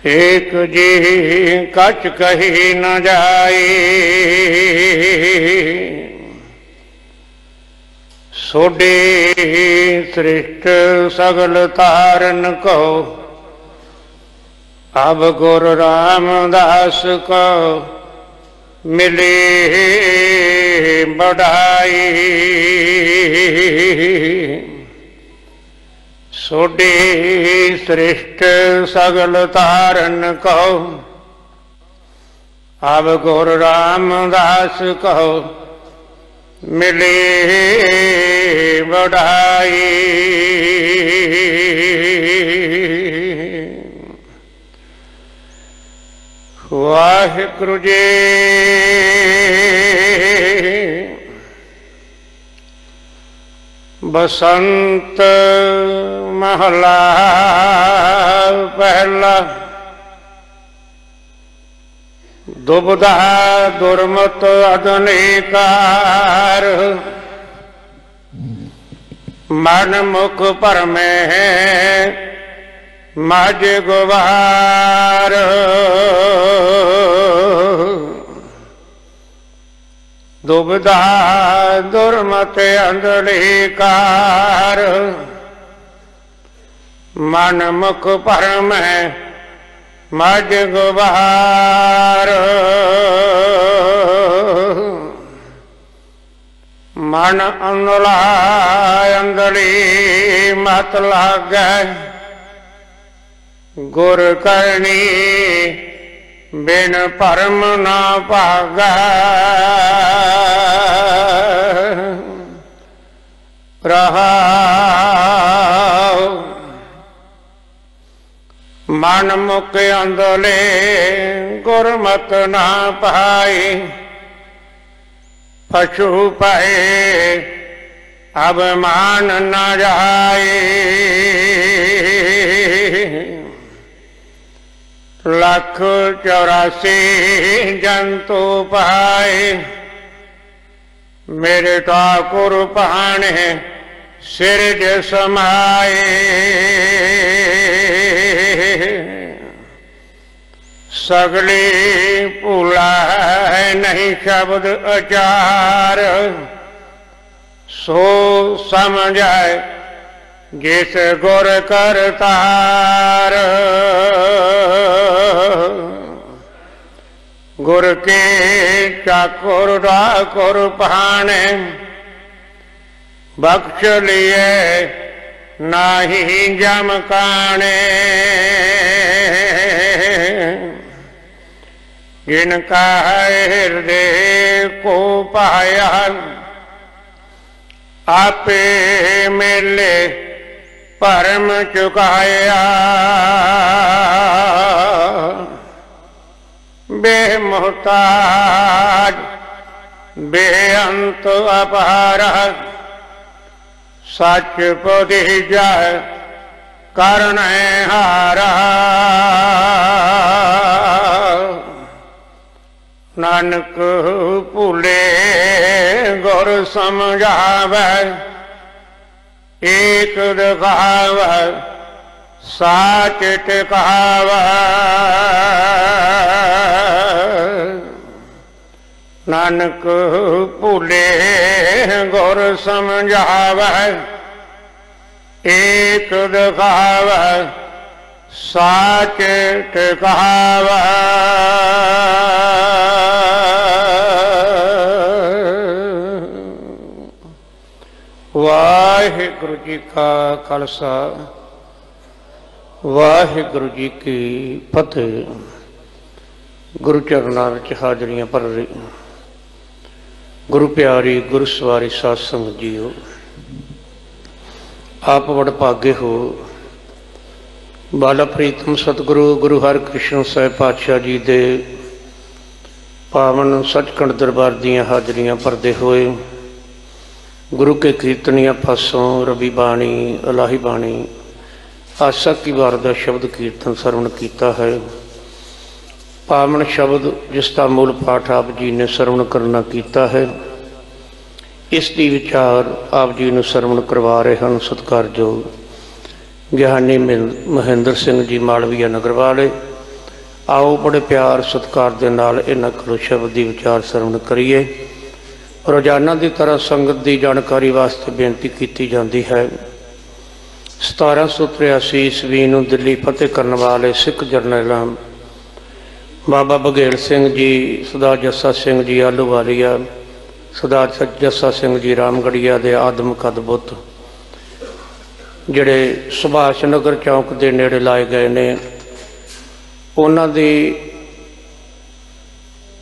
एक जी कछ कही न जाए, सोडे सृष्ट सगल तारन को, अब गुरु रामदास को मिले बढ़ाई। सोडे सृष्ट सगल तारन को, अब गुरु रामदास को मिले बढ़ाई। वाहिगुरु जी बसंत महला पहला, दुबदा दुर्मत अदनेकार, मन मुख पर में मज गुवार। दुबदा दुर्मत अंधकार, मन मुख पर में मज गुवार। मन अंधला अंधली मत लागे, गुर करनी बिन परम ना पागा। रहाओ मन मुख अंधले गुरमत ना पाए, पशु पाए अब मान न जाए। लख 84 जंतु पाए, मेरे ठाकुर पाने सिरज समाए। सगली भूला है नहीं शब्द अचार, सो समझाए जिस गुर करतार। गुर के ठाकुर ठाकुर पाने, बख्श लिए नाही जमकाने। जिनका हृदय को पाया, आपे मिले परम चुकाया। बेमुहताज बेअंत अपार, सच पदी जाए करण हारा। नानक भूले गुर समझावे, एक दिखावे साच टिकावे। नानक भूले गुर समझावे, एक दिखावे साच टिकावे। वाहिगुरु जी का खालसा, वाहिगुरु जी की फतेह। गुरु चरनां विच हाजरियां भर रही गुरु प्यारी गुरु सवारी साध संगत जीओ, आप वड भागे हो। बाला प्रीतम सतगुरु गुरु हरकृष्ण साहिब पातशाह जी दे पावन सचखंड दरबार दीयां हाजरियां भरदे होए गुरु के कीर्तनियां पासों रबी बाणी इलाही बाणी आसा की वार का शब्द कीर्तन सरवण किया है। पावन शब्द जिसका मूल पाठ आप जी ने सरवण करना किया है, इसकी विचार आप जी ने सरवण करवा रहे हैं। सत्कारयोग ਗਿਆਨੀ ਮਹਿੰਦਰ ਸਿੰਘ ਜੀ ਮਾਲਵੀਆ ਨਗਰ ਵਾਲੇ। आओ बड़े प्यार सत्कार दे नाल इन्हां कोलों शब्द दी विचार सरवण करिए। रोजाना की तरह संगत की जानकारी वास्ते बेनती की जाती है। 1783 ईस्वी नूं दिल्ली फतेह करने वाले सिख जरनैल बाबा बघेल सिंह जी, सरदार जस्सा सिंह जी आलूवालिया, सरदार जस्सा सिंह जी रामगढ़िया के आदमक अदभुत जिहड़े सुभाष नगर चौक के नेड़े लाए गए ने, उन्हां दी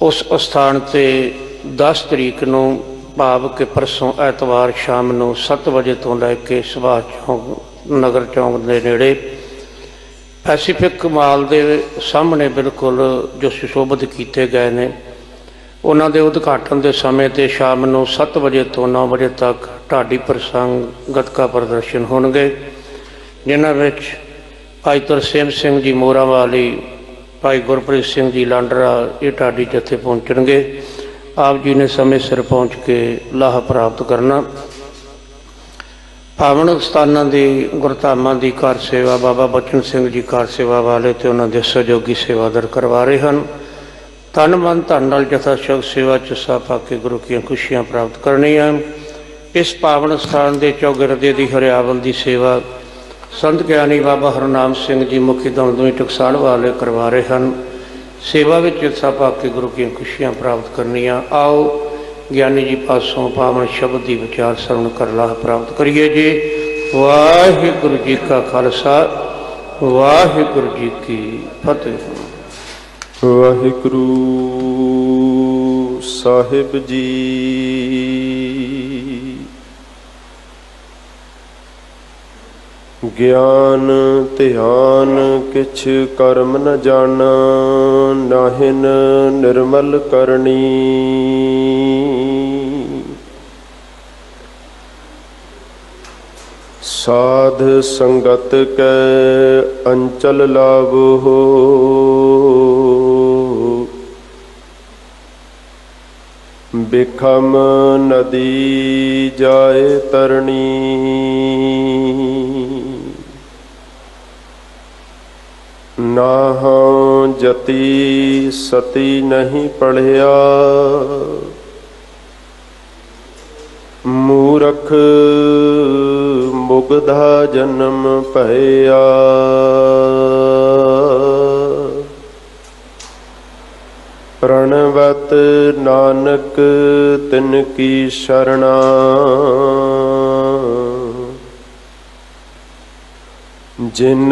उस स्थान ते 10 तरीक नूं भाव के परसों ऐतवार शाम नूं 7 बजे तो लैके सुभाष चौक नगर चौक के नेड़े पैसीफिक माल के सामने बिल्कुल जो सुशोभित किए गए हैं, उन्हां दे उद्घाटन के समय ते शाम नूं 7 बजे तो 9 बजे तक ढाडी प्रसंग गतका प्रदर्शन होणगे, जिन्हां विच भाई तरसेम सिंह जी मोरा वाली, भाई गुरप्रीत सिंह जी लांडरा ये ढाडी जत्थे पहुँचणगे। आप जी ने समय सिर पहुँच के लाह प्राप्त करना। पावन स्थानों की गुरधामां की कार सेवा बाबा बचन सिंह जी कार सेवा वाले तो उन्होंने सहयोगी सेवादार करवा रहे हैं। तन मन धन नाल यथाशक्ति सेवा च हिस्सा पा के गुरु की खुशियां प्राप्त करनियां। इस पावन स्थान के चौगिरदे की हरियावल की सेवा संत ज्ञानी बाबा हरनाम सिंह जी मुखी दमदमी टकसाल वाले करवा रहे हैं। सेवा में हिस्सा पा के गुरु की खुशियां प्राप्त करनियां। आओ ज्ञानी जी पासों पावन शब्द की विचार सरवण कर लाभ प्राप्त करिए जी। वाहिगुरु जी का खालसा, वाहिगुरु जी की फतेह। वाहिगुरु साहिब जी ज्ञान ध्यान किछ कर्म न जाना, नाहिन निर्मल करनी। साध संगत के अंचल लाभो, बिखम नदी जाए तरनी। नाहं जति सती नहीं पढ़िया, मूरख मुगधा जन्म पया। प्रणवत नानक तिनकी शरणा, जिन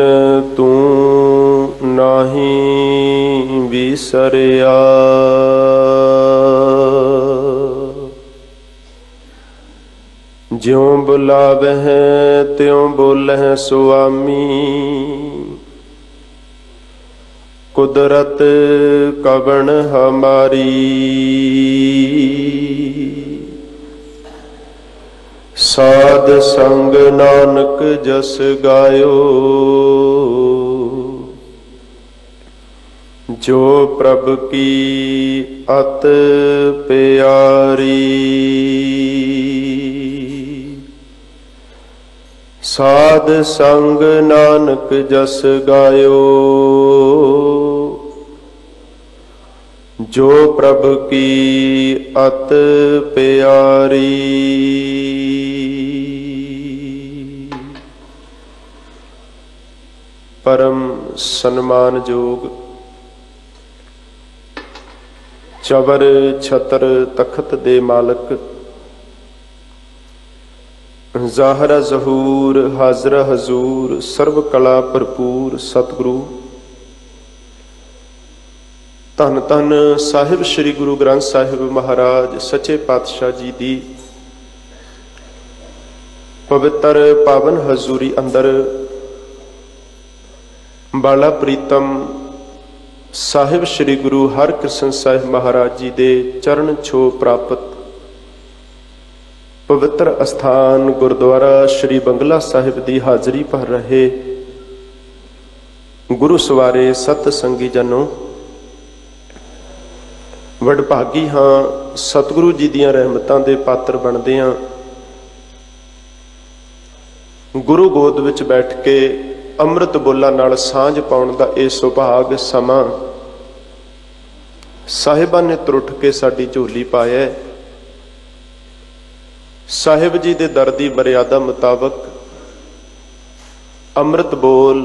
तू नाही बिसरिया। ज्यों बुलावह त्यों बोलह सुआमी, कुदरत कवण हमारी। साध संग नानक जस गायो, जो प्रभ की अत प्यारी। साध संग नानक जस गायो, जो प्रभ की अत प्यारी। परम सन्मान जोग चवर छतर तखत दे मालक, ज़ाहरा ज़हूर हाजरा हजूर सर्व कला भरपूर सतगुरु। धन धन साहिब श्री गुरु ग्रंथ साहिब महाराज सच्चे पातशाह जी दी पवित्र पावन हजूरी अंदर बाला प्रीतम साहिब श्री गुरु हरकृष्ण साहिब महाराज जी दे चरण छो प्राप्त पवित्र अस्थान गुरुद्वारा श्री बंगला साहिब दी हाजरी भर रहे गुरु सवारे सत संगी जनों, वडभागी हाँ सतगुरु जी दियां रहमतां दे पात्र बनदे हां। गुरु गोद विच बैठ के ਅੰਮ੍ਰਿਤ ਬੋਲਾਂ ਨਾਲ ਸਾਂਝ ਪਾਉਣ ਦਾ ਇਹ ਸੁਭਾਗ ਸਮਾਂ ਸਾਹਿਬਾਂ ਨੇ ਤਰੁੱਠ ਕੇ ਸਾਡੀ ਝੋਲੀ ਪਾਇਆ। ਸਾਹਿਬ ਜੀ ਦੇ ਦਰ ਦੀ ਮਰਿਆਦਾ ਮੁਤਾਬਕ ਅੰਮ੍ਰਿਤ ਬੋਲ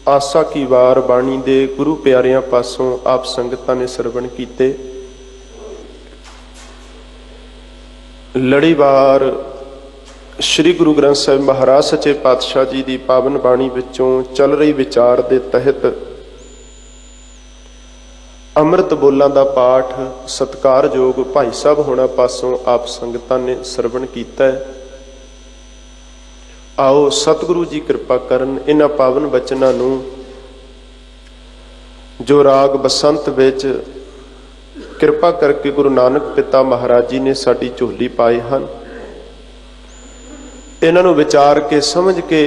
ਆਸਾ ਕੀ ਵਾਰ ਬਾਣੀ ਦੇ ਗੁਰੂ ਪਿਆਰਿਆਂ ਪਾਸੋਂ ਆਪ ਸੰਗਤਾਂ ਨੇ ਸਰਵਣ ਕੀਤੇ। ਲੜੀਵਾਰ ਸ੍ਰੀ ਗੁਰੂ ਗ੍ਰੰਥ ਸਾਹਿਬ ਮਹਾਰਾਜ ਸੱਚੇ ਪਾਤਸ਼ਾਹ ਜੀ ਦੀ ਪਾਵਨ ਬਾਣੀ ਵਿੱਚੋਂ ਚੱਲ ਰਹੀ ਵਿਚਾਰ ਦੇ ਤਹਿਤ ਅੰਮ੍ਰਿਤ ਬੋਲਾਂ ਦਾ ਪਾਠ ਸਤਿਕਾਰਯੋਗ ਭਾਈ ਸਾਹਿਬ ਹੋਣਾ ਪਾਸੋਂ ਆਪ ਸੰਗਤਾਂ ਨੇ ਸਰਵਣ ਕੀਤਾ। ਆਓ ਸਤਿਗੁਰੂ ਜੀ ਕਿਰਪਾ ਕਰਨ ਇਹਨਾਂ ਪਾਵਨ ਬਚਨਾਂ ਨੂੰ ਜੋ ਰਾਗ ਬਸੰਤ ਵਿੱਚ ਕਿਰਪਾ ਕਰਕੇ ਗੁਰੂ ਨਾਨਕ ਪਿਤਾ ਮਹਾਰਾਜ ਜੀ ਨੇ ਸਾਡੀ ਝੋਲੀ ਪਾਏ ਹਨ, ਇਹਨਾਂ ਨੂੰ ਵਿਚਾਰ ਕੇ ਸਮਝ ਕੇ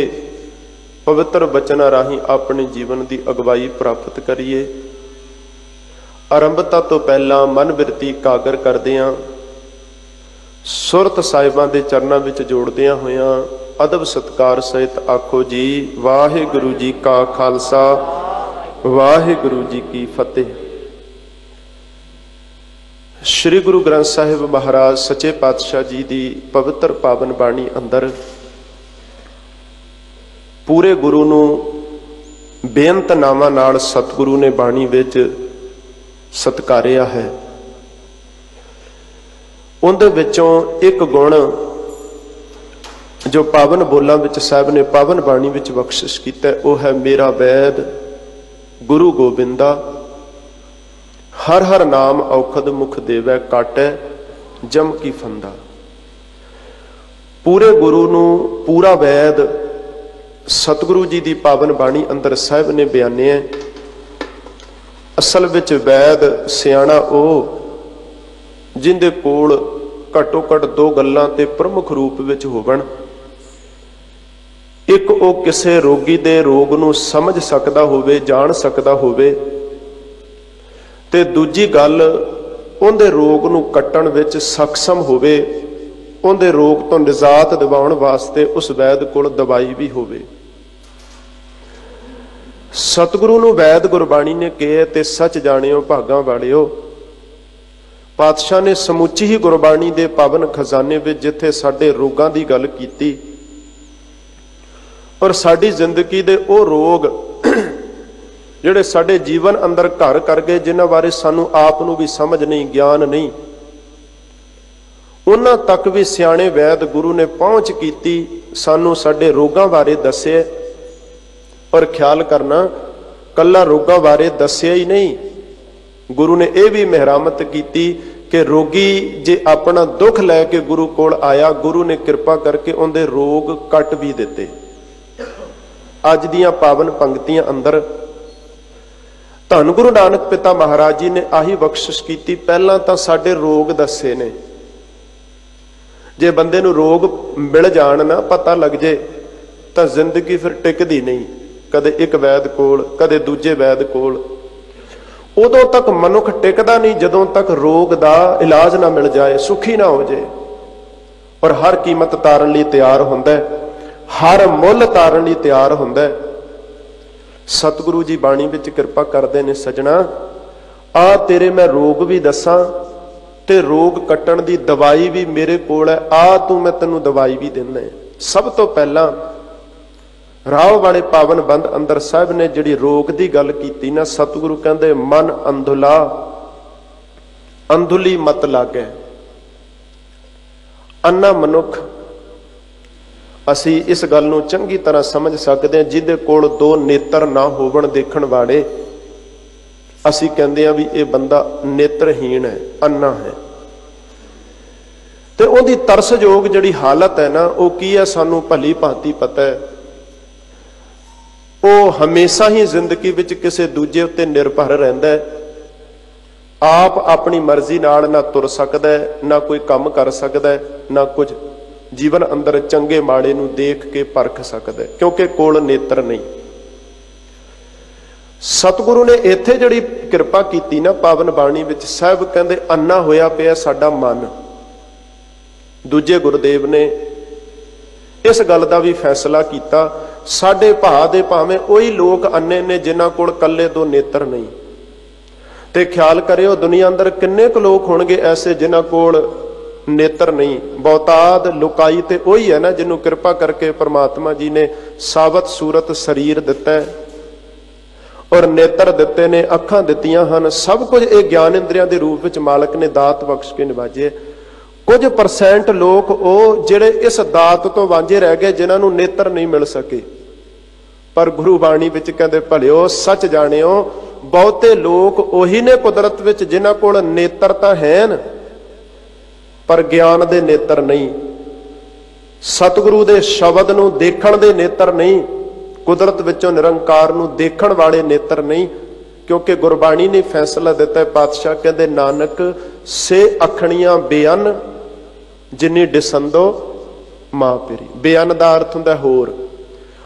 ਪਵਿੱਤਰ ਬਚਨਾਂ ਰਾਹੀਂ ਆਪਣੇ ਜੀਵਨ ਦੀ ਅਗਵਾਈ ਪ੍ਰਾਪਤ ਕਰੀਏ। ਆਰੰਭਤਾ ਤੋਂ ਪਹਿਲਾਂ ਮਨ ਬਿਰਤੀ ਇਕਾਗਰ ਕਰਦਿਆਂ ਸੁਰਤ ਸਾਹਿਬਾਂ ਦੇ ਚਰਨਾਂ ਵਿੱਚ ਜੋੜਦਿਆਂ ਹੋਇਆਂ ਅਦਬ ਸਤਿਕਾਰ ਸਹਿਤ ਆਖੋ ਜੀ ਵਾਹਿਗੁਰੂ ਜੀ ਕਾ ਖਾਲਸਾ ਵਾਹਿਗੁਰੂ ਜੀ ਕੀ ਫਤਿਹ। ਸ੍ਰੀ ਗੁਰੂ ਗ੍ਰੰਥ ਸਾਹਿਬ ਮਹਾਰਾਜ ਸੱਚੇ ਪਾਤਸ਼ਾਹ ਜੀ ਦੀ ਪਵਿੱਤਰ ਪਾਵਨ ਬਾਣੀ ਅੰਦਰ ਪੂਰੇ ਗੁਰੂ ਨੂੰ ਬੇਅੰਤ ਨਾਵਾਂ ਨਾਲ ਸਤਿਗੁਰੂ ਨੇ ਬਾਣੀ ਵਿੱਚ ਸਤਿਕਾਰਿਆ ਹੈ। ਉਹਦੇ ਵਿੱਚੋਂ ਇੱਕ ਗੁਣ ਜੋ ਪਾਵਨ ਬੋਲਾਂ ਵਿੱਚ ਸਾਹਿਬ ਨੇ ਪਾਵਨ ਬਾਣੀ ਵਿੱਚ ਬਖਸ਼ਿਸ਼ ਕੀਤਾ, ਉਹ ਹੈ ਮੇਰਾ ਵੈਦ ਗੁਰੂ ਗੋਬਿੰਦਾ ਹਰ ਹਰ ਨਾਮ ਔਖਦ ਮੁਖ ਦੇਵੈ ਕਾਟੈ ਜਮ ਕੀ ਫੰਦਾ। ਪੂਰੇ ਗੁਰੂ ਨੂੰ ਪੂਰਾ ਵੈਦ ਸਤਿਗੁਰੂ ਜੀ ਦੀ ਪਾਵਨ ਬਾਣੀ ਅੰਦਰ ਸਾਹਿਬ ਨੇ ਬਿਆਨਿਆ। ਅਸਲ ਵਿੱਚ ਵੈਦ ਸਿਆਣਾ ਉਹ ਜਿੰਦੇ ਕੋਲ ਘੱਟੋ ਘੱਟ ਦੋ ਗੱਲਾਂ ਤੇ ਪ੍ਰਮੁੱਖ ਰੂਪ ਵਿੱਚ ਹੋਵਣ। ਇੱਕ ਉਹ ਕਿਸੇ ਰੋਗੀ ਦੇ ਰੋਗ ਨੂੰ ਸਮਝ ਸਕਦਾ ਹੋਵੇ, ਜਾਣ ਸਕਦਾ ਹੋਵੇ, ਤੇ ਦੂਜੀ ਗੱਲ ਉਹਦੇ ਰੋਗ ਨੂੰ ਕੱਟਣ ਵਿੱਚ ਸક્ષਮ ਹੋਵੇ, ਉਹਦੇ ਰੋਗ ਤੋਂ ਨਿਜਾਤ ਦਿਵਾਉਣ ਵਾਸਤੇ ਉਸ ਵੈਦ ਕੋਲ ਦਵਾਈ ਵੀ ਹੋਵੇ। ਸਤਿਗੁਰੂ ਨੂੰ ਵੈਦ ਗੁਰਬਾਣੀ ਨੇ ਕਿਹਾ ਤੇ ਸੱਚ ਜਾਣਿਓ ਭਾਗਾਂ ਵਾਲਿਓ। ਪਾਤਸ਼ਾਹ ਨੇ ਸਮੁੱਚੀ ਹੀ ਗੁਰਬਾਣੀ ਦੇ ਪਾਵਨ ਖਜ਼ਾਨੇ ਵਿੱਚ ਜਿੱਥੇ ਸਾਡੇ ਰੋਗਾਂ ਦੀ ਗੱਲ ਕੀਤੀ ਔਰ ਸਾਡੀ ਜ਼ਿੰਦਗੀ ਦੇ ਉਹ ਰੋਗ ਜਿਹੜੇ ਸਾਡੇ ਜੀਵਨ ਅੰਦਰ ਘਰ ਕਰ ਗਏ, ਜਿਨ੍ਹਾਂ ਬਾਰੇ ਸਾਨੂੰ ਆਪ ਨੂੰ ਵੀ ਸਮਝ ਨਹੀਂ, ਗਿਆਨ ਨਹੀਂ, ਉਹਨਾਂ ਤੱਕ ਵੀ ਸਿਆਣੇ ਵੈਦ ਗੁਰੂ ਨੇ ਪਹੁੰਚ ਕੀਤੀ, ਸਾਨੂੰ ਸਾਡੇ ਰੋਗਾਂ ਬਾਰੇ ਦੱਸੇ। ਔਰ ਖਿਆਲ ਕਰਨਾ, ਕੱਲਾ ਰੋਗਾਂ ਬਾਰੇ ਦੱਸਿਆ ਹੀ ਨਹੀਂ, ਗੁਰੂ ਨੇ ਇਹ ਵੀ ਮਿਹਰਾਮਤ ਕੀਤੀ ਕਿ ਰੋਗੀ ਜੇ ਆਪਣਾ ਦੁੱਖ ਲੈ ਕੇ ਗੁਰੂ ਕੋਲ ਆਇਆ, ਗੁਰੂ ਨੇ ਕਿਰਪਾ ਕਰਕੇ ਉਹਦੇ ਰੋਗ ਕੱਟ ਵੀ ਦਿੱਤੇ। ਅੱਜ ਦੀਆਂ ਪਾਵਨ ਪੰਕਤੀਆਂ ਅੰਦਰ ਧੰਨ ਗੁਰੂ ਨਾਨਕ ਪਿਤਾ ਮਹਾਰਾਜ ਜੀ ਨੇ ਆਹੀ ਬਖਸ਼ਿਸ਼ ਕੀਤੀ। ਪਹਿਲਾਂ ਤਾਂ ਸਾਡੇ ਰੋਗ ਦੱਸੇ ਨੇ। ਜੇ ਬੰਦੇ ਨੂੰ ਰੋਗ ਮਿਲ ਜਾਣ ਨਾ, ਪਤਾ ਲੱਗ ਜੇ, ਤਾਂ ਜ਼ਿੰਦਗੀ ਫਿਰ ਟਿਕਦੀ ਨਹੀਂ। ਕਦੇ ਇੱਕ ਵੈਦ ਕੋਲ, ਕਦੇ ਦੂਜੇ ਵੈਦ ਕੋਲ। ਉਦੋਂ ਤੱਕ ਮਨੁੱਖ ਟਿਕਦਾ ਨਹੀਂ ਜਦੋਂ ਤੱਕ ਰੋਗ ਦਾ ਇਲਾਜ ਨਾ ਮਿਲ ਜਾਏ, ਸੁਖੀ ਨਾ ਹੋ ਜਾਏ। ਔਰ ਹਰ ਕੀਮਤ ਤਾਰਨ ਲਈ ਤਿਆਰ ਹੁੰਦਾ, ਹਰ ਮੁੱਲ ਤਾਰਨ ਲਈ ਤਿਆਰ ਹੁੰਦਾ। ਸਤਿਗੁਰੂ ਜੀ ਬਾਣੀ ਵਿੱਚ ਕਿਰਪਾ ਕਰਦੇ ਨੇ, ਸਜਣਾ ਆ ਤੇਰੇ ਮੈਂ ਰੋਗ ਵੀ ਦੱਸਾਂ ਤੇ ਰੋਗ ਕੱਟਣ ਦੀ ਦਵਾਈ ਵੀ ਮੇਰੇ ਕੋਲ ਹੈ, ਆ ਤੂੰ ਮੈਂ ਤੈਨੂੰ ਦਵਾਈ ਵੀ ਦਿੰਦਾ। ਸਭ ਤੋਂ ਪਹਿਲਾਂ ਰਾਹ ਵਾਲੇ ਪਾਵਨ ਬੰਦ ਅੰਦਰ ਸਾਹਿਬ ਨੇ ਜਿਹੜੀ ਰੋਗ ਦੀ ਗੱਲ ਕੀਤੀ ਨਾ, ਸਤਿਗੁਰੂ ਕਹਿੰਦੇ ਮਨ ਅੰਧੁਲਾ ਅੰਧੁਲੀ ਮਤ ਲਾਗੈ। ਅੰਨਾ ਮਨੁੱਖ, ਅਸੀਂ ਇਸ ਗੱਲ ਨੂੰ ਚੰਗੀ ਤਰ੍ਹਾਂ ਸਮਝ ਸਕਦੇ ਹਾਂ, ਜਿਹਦੇ ਕੋਲ ਦੋ ਨੇਤਰ ਨਾ ਹੋਵਣ ਦੇਖਣ ਵਾਲੇ, ਅਸੀਂ ਕਹਿੰਦੇ ਹਾਂ ਵੀ ਇਹ ਬੰਦਾ ਨੇਤਰਹੀਣ ਹੈ, ਅੰਨਾ ਹੈ। ਤੇ ਉਹਦੀ ਤਰਸਯੋਗ ਜਿਹੜੀ ਹਾਲਤ ਹੈ ਨਾ, ਉਹ ਕੀ ਹੈ ਸਾਨੂੰ ਭਲੀ ਭਾਂਤੀ ਪਤਾ ਹੈ। ਉਹ ਹਮੇਸ਼ਾ ਹੀ ਜ਼ਿੰਦਗੀ ਵਿੱਚ ਕਿਸੇ ਦੂਜੇ ਉੱਤੇ ਨਿਰਭਰ ਰਹਿੰਦਾ ਹੈ। ਆਪ ਆਪਣੀ ਮਰਜ਼ੀ ਨਾਲ ਨਾ ਤੁਰ ਸਕਦਾ, ਨਾ ਕੋਈ ਕੰਮ ਕਰ ਸਕਦਾ, ਨਾ ਕੁਝ ਜੀਵਨ ਅੰਦਰ ਚੰਗੇ ਮਾੜੇ ਨੂੰ ਦੇਖ ਕੇ ਪਰਖ ਸਕਦਾ, ਕਿਉਂਕਿ ਕੋਲ ਨੇਤਰ ਨਹੀਂ। ਸਤਿਗੁਰੂ ਨੇ ਇੱਥੇ ਜਿਹੜੀ ਕਿਰਪਾ ਕੀਤੀ ਨਾ ਪਾਵਨ ਬਾਣੀ ਵਿੱਚ, ਸਾਹਿਬ ਕਹਿੰਦੇ ਅੰਨਾ ਹੋਇਆ ਪਿਆ ਸਾਡਾ ਮਨ। ਦੂਜੇ ਗੁਰਦੇਵ ਨੇ ਇਸ ਗੱਲ ਦਾ ਵੀ ਫੈਸਲਾ ਕੀਤਾ ਸਾਡੇ ਭਾ ਦੇ ਭਾਵੇਂ ਉਹੀ ਲੋਕ ਅੰਨੇ ਨੇ ਜਿਨ੍ਹਾਂ ਕੋਲ ਕੱਲੇ ਦੋ ਨੇਤਰ ਨਹੀਂ। ਤੇ ਖਿਆਲ ਕਰਿਓ ਦੁਨੀਆ ਅੰਦਰ ਕਿੰਨੇ ਕੁ ਲੋਕ ਹੋਣਗੇ ਐਸੇ ਜਿਨ੍ਹਾਂ ਕੋਲ ਨੇਤਰ ਨਹੀਂ। ਬਹੁਤਾਤ ਲੁਕਾਈ ਤੇ ਉਹੀ ਹੈ ਨਾ ਜਿਹਨੂੰ ਕਿਰਪਾ ਕਰਕੇ ਪ੍ਰਮਾਤਮਾ ਜੀ ਨੇ ਸਾਬਤ ਸੂਰਤ ਸਰੀਰ ਦਿੱਤਾ ਹੈ ਔਰ ਨੇਤਰ ਦਿੱਤੇ ਨੇ, ਅੱਖਾਂ ਦਿੱਤੀਆਂ ਹਨ, ਸਭ ਕੁਝ ਇਹ ਗਿਆਨ ਇੰਦਰੀਆਂ ਦੇ ਰੂਪ ਵਿੱਚ ਮਾਲਕ ਨੇ ਦਾਤ ਬਖਸ਼ ਕੇ ਨਿਵਾਜੇ। ਕੁਝ % ਲੋਕ ਉਹ ਜਿਹੜੇ ਇਸ ਦਾਤ ਤੋਂ ਵਾਂਝੇ ਰਹਿ ਗਏ ਜਿਨ੍ਹਾਂ ਨੂੰ ਨੇਤਰ ਨਹੀਂ ਮਿਲ ਸਕੇ। ਪਰ ਗੁਰੂ ਬਾਣੀ ਵਿੱਚ ਕਹਿੰਦੇ ਭਲਿਓ ਸੱਚ ਜਾਣਿਓ ਬਹੁਤੇ ਲੋਕ ਉਹੀ ਨੇ ਕੁਦਰਤ ਵਿੱਚ ਜਿਨ੍ਹਾਂ ਕੋਲ ਨੇਤਰ ਤਾਂ ਹਨ ਪਰ ਗਿਆਨ ਦੇ ਨੇਤਰ ਨਹੀਂ, ਸਤਿਗੁਰੂ ਦੇ ਸ਼ਬਦ ਨੂੰ ਦੇਖਣ ਦੇ ਨੇਤਰ ਨਹੀਂ, ਕੁਦਰਤ ਵਿੱਚੋਂ ਨਿਰੰਕਾਰ ਨੂੰ ਦੇਖਣ ਵਾਲੇ ਨੇਤਰ ਨਹੀਂ। ਕਿਉਂਕਿ ਗੁਰਬਾਣੀ ਨੇ ਫੈਸਲਾ ਦਿੱਤਾ, ਪਾਤਸ਼ਾਹ ਕਹਿੰਦੇ ਨਾਨਕ ਸੇ ਅਖਣੀਆਂ ਬੇਅੰਨ ਜਿਨੀ ਡਿਸੰਦੋ ਮਾਂ ਪੇਰੀ। ਬੇਅੰਨ ਦਾ ਅਰਥ ਹੁੰਦਾ ਹੋਰ,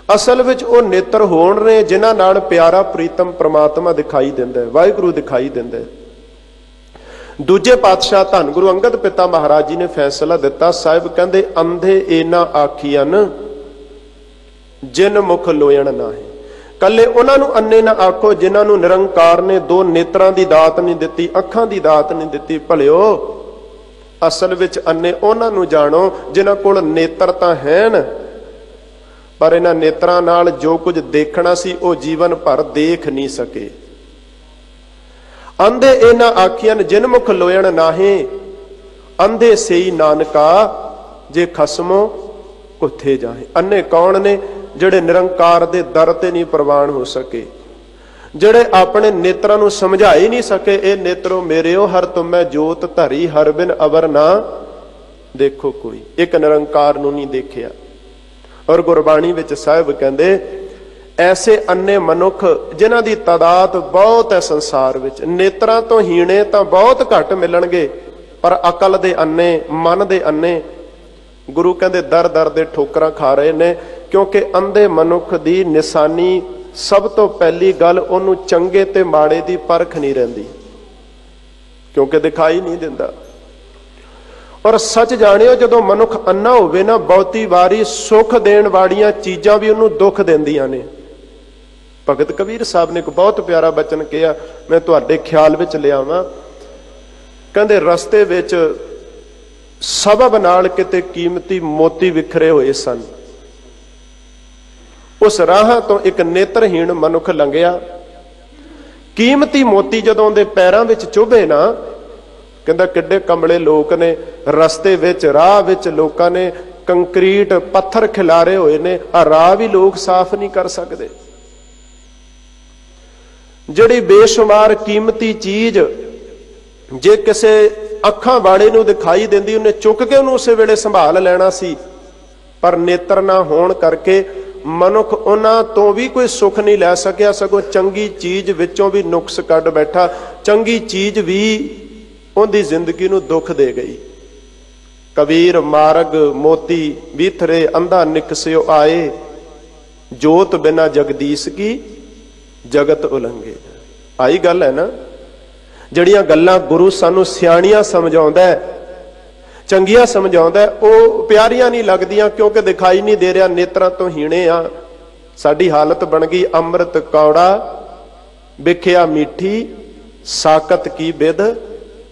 ਅਸਲ ਵਿੱਚ ਉਹ ਨੇਤਰ ਹੋਣ ਨੇ ਜਿਨ੍ਹਾਂ ਨਾਲ ਪਿਆਰਾ ਪ੍ਰੀਤਮ ਪ੍ਰਮਾਤਮਾ ਦਿਖਾਈ ਦਿੰਦਾ ਹੈ, ਵਾਹਿਗੁਰੂ ਦਿਖਾਈ ਦਿੰਦਾ ਹੈ। ਦੂਜੇ ਪਾਤਸ਼ਾਹ ਧੰਨ ਗੁਰੂ ਅੰਗਦ ਪਿਤਾ ਮਹਾਰਾਜ ਜੀ ਨੇ ਫੈਸਲਾ ਦਿੱਤਾ, ਸਾਹਿਬ ਕਹਿੰਦੇ ਅੰਧੇ ਇਹਨਾਂ ਆਖੀਅਨ ਜਿਨ ਮੁਖ ਲੋਇਣ ਨਾਹੀ। ਕੱਲੇ ਉਹਨਾਂ ਨੂੰ ਅੰਨੇ ਨਾ ਆਖੋ ਜਿਨ੍ਹਾਂ ਨੂੰ ਨਿਰੰਕਾਰ ਨੇ ਦੋ ਨੇਤਰਾਂ ਦੀ ਦਾਤ ਨਹੀਂ ਦਿੱਤੀ, ਅੱਖਾਂ ਦੀ ਦਾਤ ਨਹੀਂ ਦਿੱਤੀ। ਭਲਿਓ ਅਸਲ ਵਿੱਚ ਅੰਨੇ ਉਹਨਾਂ ਨੂੰ ਜਾਣੋ ਜਿਨ੍ਹਾਂ ਕੋਲ ਨੇਤਰ ਤਾਂ ਹਨ ਪਰ ਇਹਨਾਂ ਨੇਤਰਾਂ ਨਾਲ ਜੋ ਕੁਝ ਦੇਖਣਾ ਸੀ ਉਹ ਜੀਵਨ ਭਰ ਦੇਖ ਨਹੀਂ ਸਕੇ। ਅੰਧੇ ਇਹਨਾਂ ਆਖੀਆਂ ਜਿਨ ਮੁਖ ਲੋਇਣ ਨਾਹੀ, ਅੰਧੇ ਸਈ ਨਾਨਕਾ ਜੇ ਖਸਮੋ ਕੁੱਥੇ ਜਾਹੇ। ਅੰਨੇ ਕੌਣ ਨੇ? ਜਿਹੜੇ ਨਿਰੰਕਾਰ ਦੇ ਦਰ ਤੇ ਨਹੀਂ ਪ੍ਰਵਾਨ ਹੋ ਸਕੇ, ਜਿਹੜੇ ਆਪਣੇ ਨੇਤਰਾਂ ਨੂੰ ਸਮਝਾ ਹੀ ਨਹੀਂ ਸਕੇ। ਇਹ ਨੇਤਰੋ ਮੇਰਿਓ ਹਰ ਤੁਮੈ ਜੋਤ ਧਰੀ, ਹਰ ਬਿਨ ਅਵਰ ਨਾ ਦੇਖੋ ਕੋਈ। ਇੱਕ ਨਿਰੰਕਾਰ ਨੂੰ ਨਹੀਂ ਦੇਖਿਆ। ਔਰ ਗੁਰਬਾਣੀ ਵਿੱਚ ਸਾਹਿਬ ਕਹਿੰਦੇ ਐਸੇ ਅੰਨੇ ਮਨੁੱਖ ਜਿਨ੍ਹਾਂ ਦੀ ਤਾਦਾਦ ਬਹੁਤ ਹੈ ਸੰਸਾਰ ਵਿੱਚ, ਨੇਤਰਾਂ ਤੋਂ ਹੀਣੇ ਤਾਂ ਬਹੁਤ ਘੱਟ ਮਿਲਣਗੇ ਪਰ ਅਕਲ ਦੇ ਅੰਨੇ, ਮਨ ਦੇ ਅੰਨੇ ਗੁਰੂ ਕਹਿੰਦੇ ਦਰ ਦਰ ਦੇ ਠੋਕਰਾਂ ਖਾ ਰਹੇ ਨੇ। ਕਿਉਂਕਿ ਅੰਧੇ ਮਨੁੱਖ ਦੀ ਨਿਸ਼ਾਨੀ ਸਭ ਤੋਂ ਪਹਿਲੀ ਗੱਲ ਉਹਨੂੰ ਚੰਗੇ ਤੇ ਮਾੜੇ ਦੀ ਪਰਖ ਨਹੀਂ ਰਹਿੰਦੀ, ਕਿਉਂਕਿ ਦਿਖਾਈ ਨਹੀਂ ਦਿੰਦਾ। ਔਰ ਸੱਚ ਜਾਣਿਓ ਜਦੋਂ ਮਨੁੱਖ ਅੰਨਾ ਹੋਵੇ ਨਾ, ਬਹੁਤੀ ਵਾਰੀ ਸੁੱਖ ਦੇਣ ਵਾਲੀਆਂ ਚੀਜ਼ਾਂ ਵੀ ਉਹਨੂੰ ਦੁੱਖ ਦਿੰਦੀਆਂ ਨੇ। ਭਗਤ ਕਬੀਰ ਸਾਹਿਬ ਨੇ ਇੱਕ ਬਹੁਤ ਪਿਆਰਾ ਬਚਨ ਕਿਹਾ, ਮੈਂ ਤੁਹਾਡੇ ਖਿਆਲ ਵਿੱਚ ਲਿਆਵਾਂ। ਕਹਿੰਦੇ ਰਸਤੇ ਵਿੱਚ ਸਬਬ ਨਾਲ ਕਿਤੇ ਕੀਮਤੀ ਮੋਤੀ ਵਿਖਰੇ ਹੋਏ ਸਨ। ਉਸ ਰਾਹ ਤੋਂ ਇੱਕ ਨੇਤਰਹੀਣ ਮਨੁੱਖ ਲੰਘਿਆ। ਕੀਮਤੀ ਮੋਤੀ ਜਦੋਂ ਉਹਦੇ ਪੈਰਾਂ ਵਿੱਚ ਚੁਭੇ ਨਾ, ਕਹਿੰਦਾ ਕਿੱਡੇ ਕਮਲੇ ਲੋਕ ਨੇ, ਰਸਤੇ ਵਿੱਚ ਰਾਹ ਵਿੱਚ ਲੋਕਾਂ ਨੇ ਕੰਕਰੀਟ ਪੱਥਰ ਖਿਲਾਰੇ ਹੋਏ ਨੇ, ਆ ਰਾਹ ਵੀ ਲੋਕ ਸਾਫ਼ ਨਹੀਂ ਕਰ ਸਕਦੇ। ਜਿਹੜੀ ਬੇਸ਼ੁਮਾਰ ਕੀਮਤੀ ਚੀਜ਼ ਜੇ ਕਿਸੇ ਅੱਖਾਂ ਵਾਲੇ ਨੂੰ ਦਿਖਾਈ ਦਿੰਦੀ, ਉਹਨੇ ਚੁੱਕ ਕੇ ਉਹਨੂੰ ਉਸੇ ਵੇਲੇ ਸੰਭਾਲ ਲੈਣਾ ਸੀ, ਪਰ ਨੇਤਰ ਨਾ ਹੋਣ ਕਰਕੇ ਮਨੁੱਖ ਉਹਨਾਂ ਤੋਂ ਵੀ ਕੋਈ ਸੁੱਖ ਨਹੀਂ ਲੈ ਸਕਿਆ, ਸਗੋਂ ਚੰਗੀ ਚੀਜ਼ ਵਿੱਚੋਂ ਵੀ ਨੁਕਸ ਕੱਢ ਬੈਠਾ। ਚੰਗੀ ਚੀਜ਼ ਵੀ ਉਹਦੀ ਜ਼ਿੰਦਗੀ ਨੂੰ ਦੁੱਖ ਦੇ ਗਈ। ਕਬੀਰ ਮਾਰਗ ਮੋਤੀ ਵੀਥਰੇ ਅੰਧਾ ਨਿਕਸਿਓ ਆਏ, ਜੋਤ ਬਿਨਾ ਜਗਦੀਸ਼ ਕੀ ਜਗਤ ਉਲੰਘੇ। ਆਈ ਗੱਲ ਹੈ ਨਾ, ਜਿਹੜੀਆਂ ਗੱਲਾਂ ਗੁਰੂ ਸਾਨੂੰ ਸਿਆਣੀਆਂ ਸਮਝਾਉਂਦਾ, ਚੰਗੀਆਂ ਸਮਝਾਉਂਦਾ, ਉਹ ਪਿਆਰੀਆਂ ਨਹੀਂ ਲੱਗਦੀਆਂ ਕਿਉਂਕਿ ਦਿਖਾਈ ਨਹੀਂ ਦੇ ਰਿਹਾ, ਨੇਤਰਾਂ ਤੋਂ ਹੀਣੇ ਆ। ਸਾਡੀ ਹਾਲਤ ਬਣ ਗਈ ਅੰਮ੍ਰਿਤ ਕੌੜਾ ਵਿਖਿਆ ਮੀਠੀ, ਸਾਕਤ ਕੀ ਬਿਦ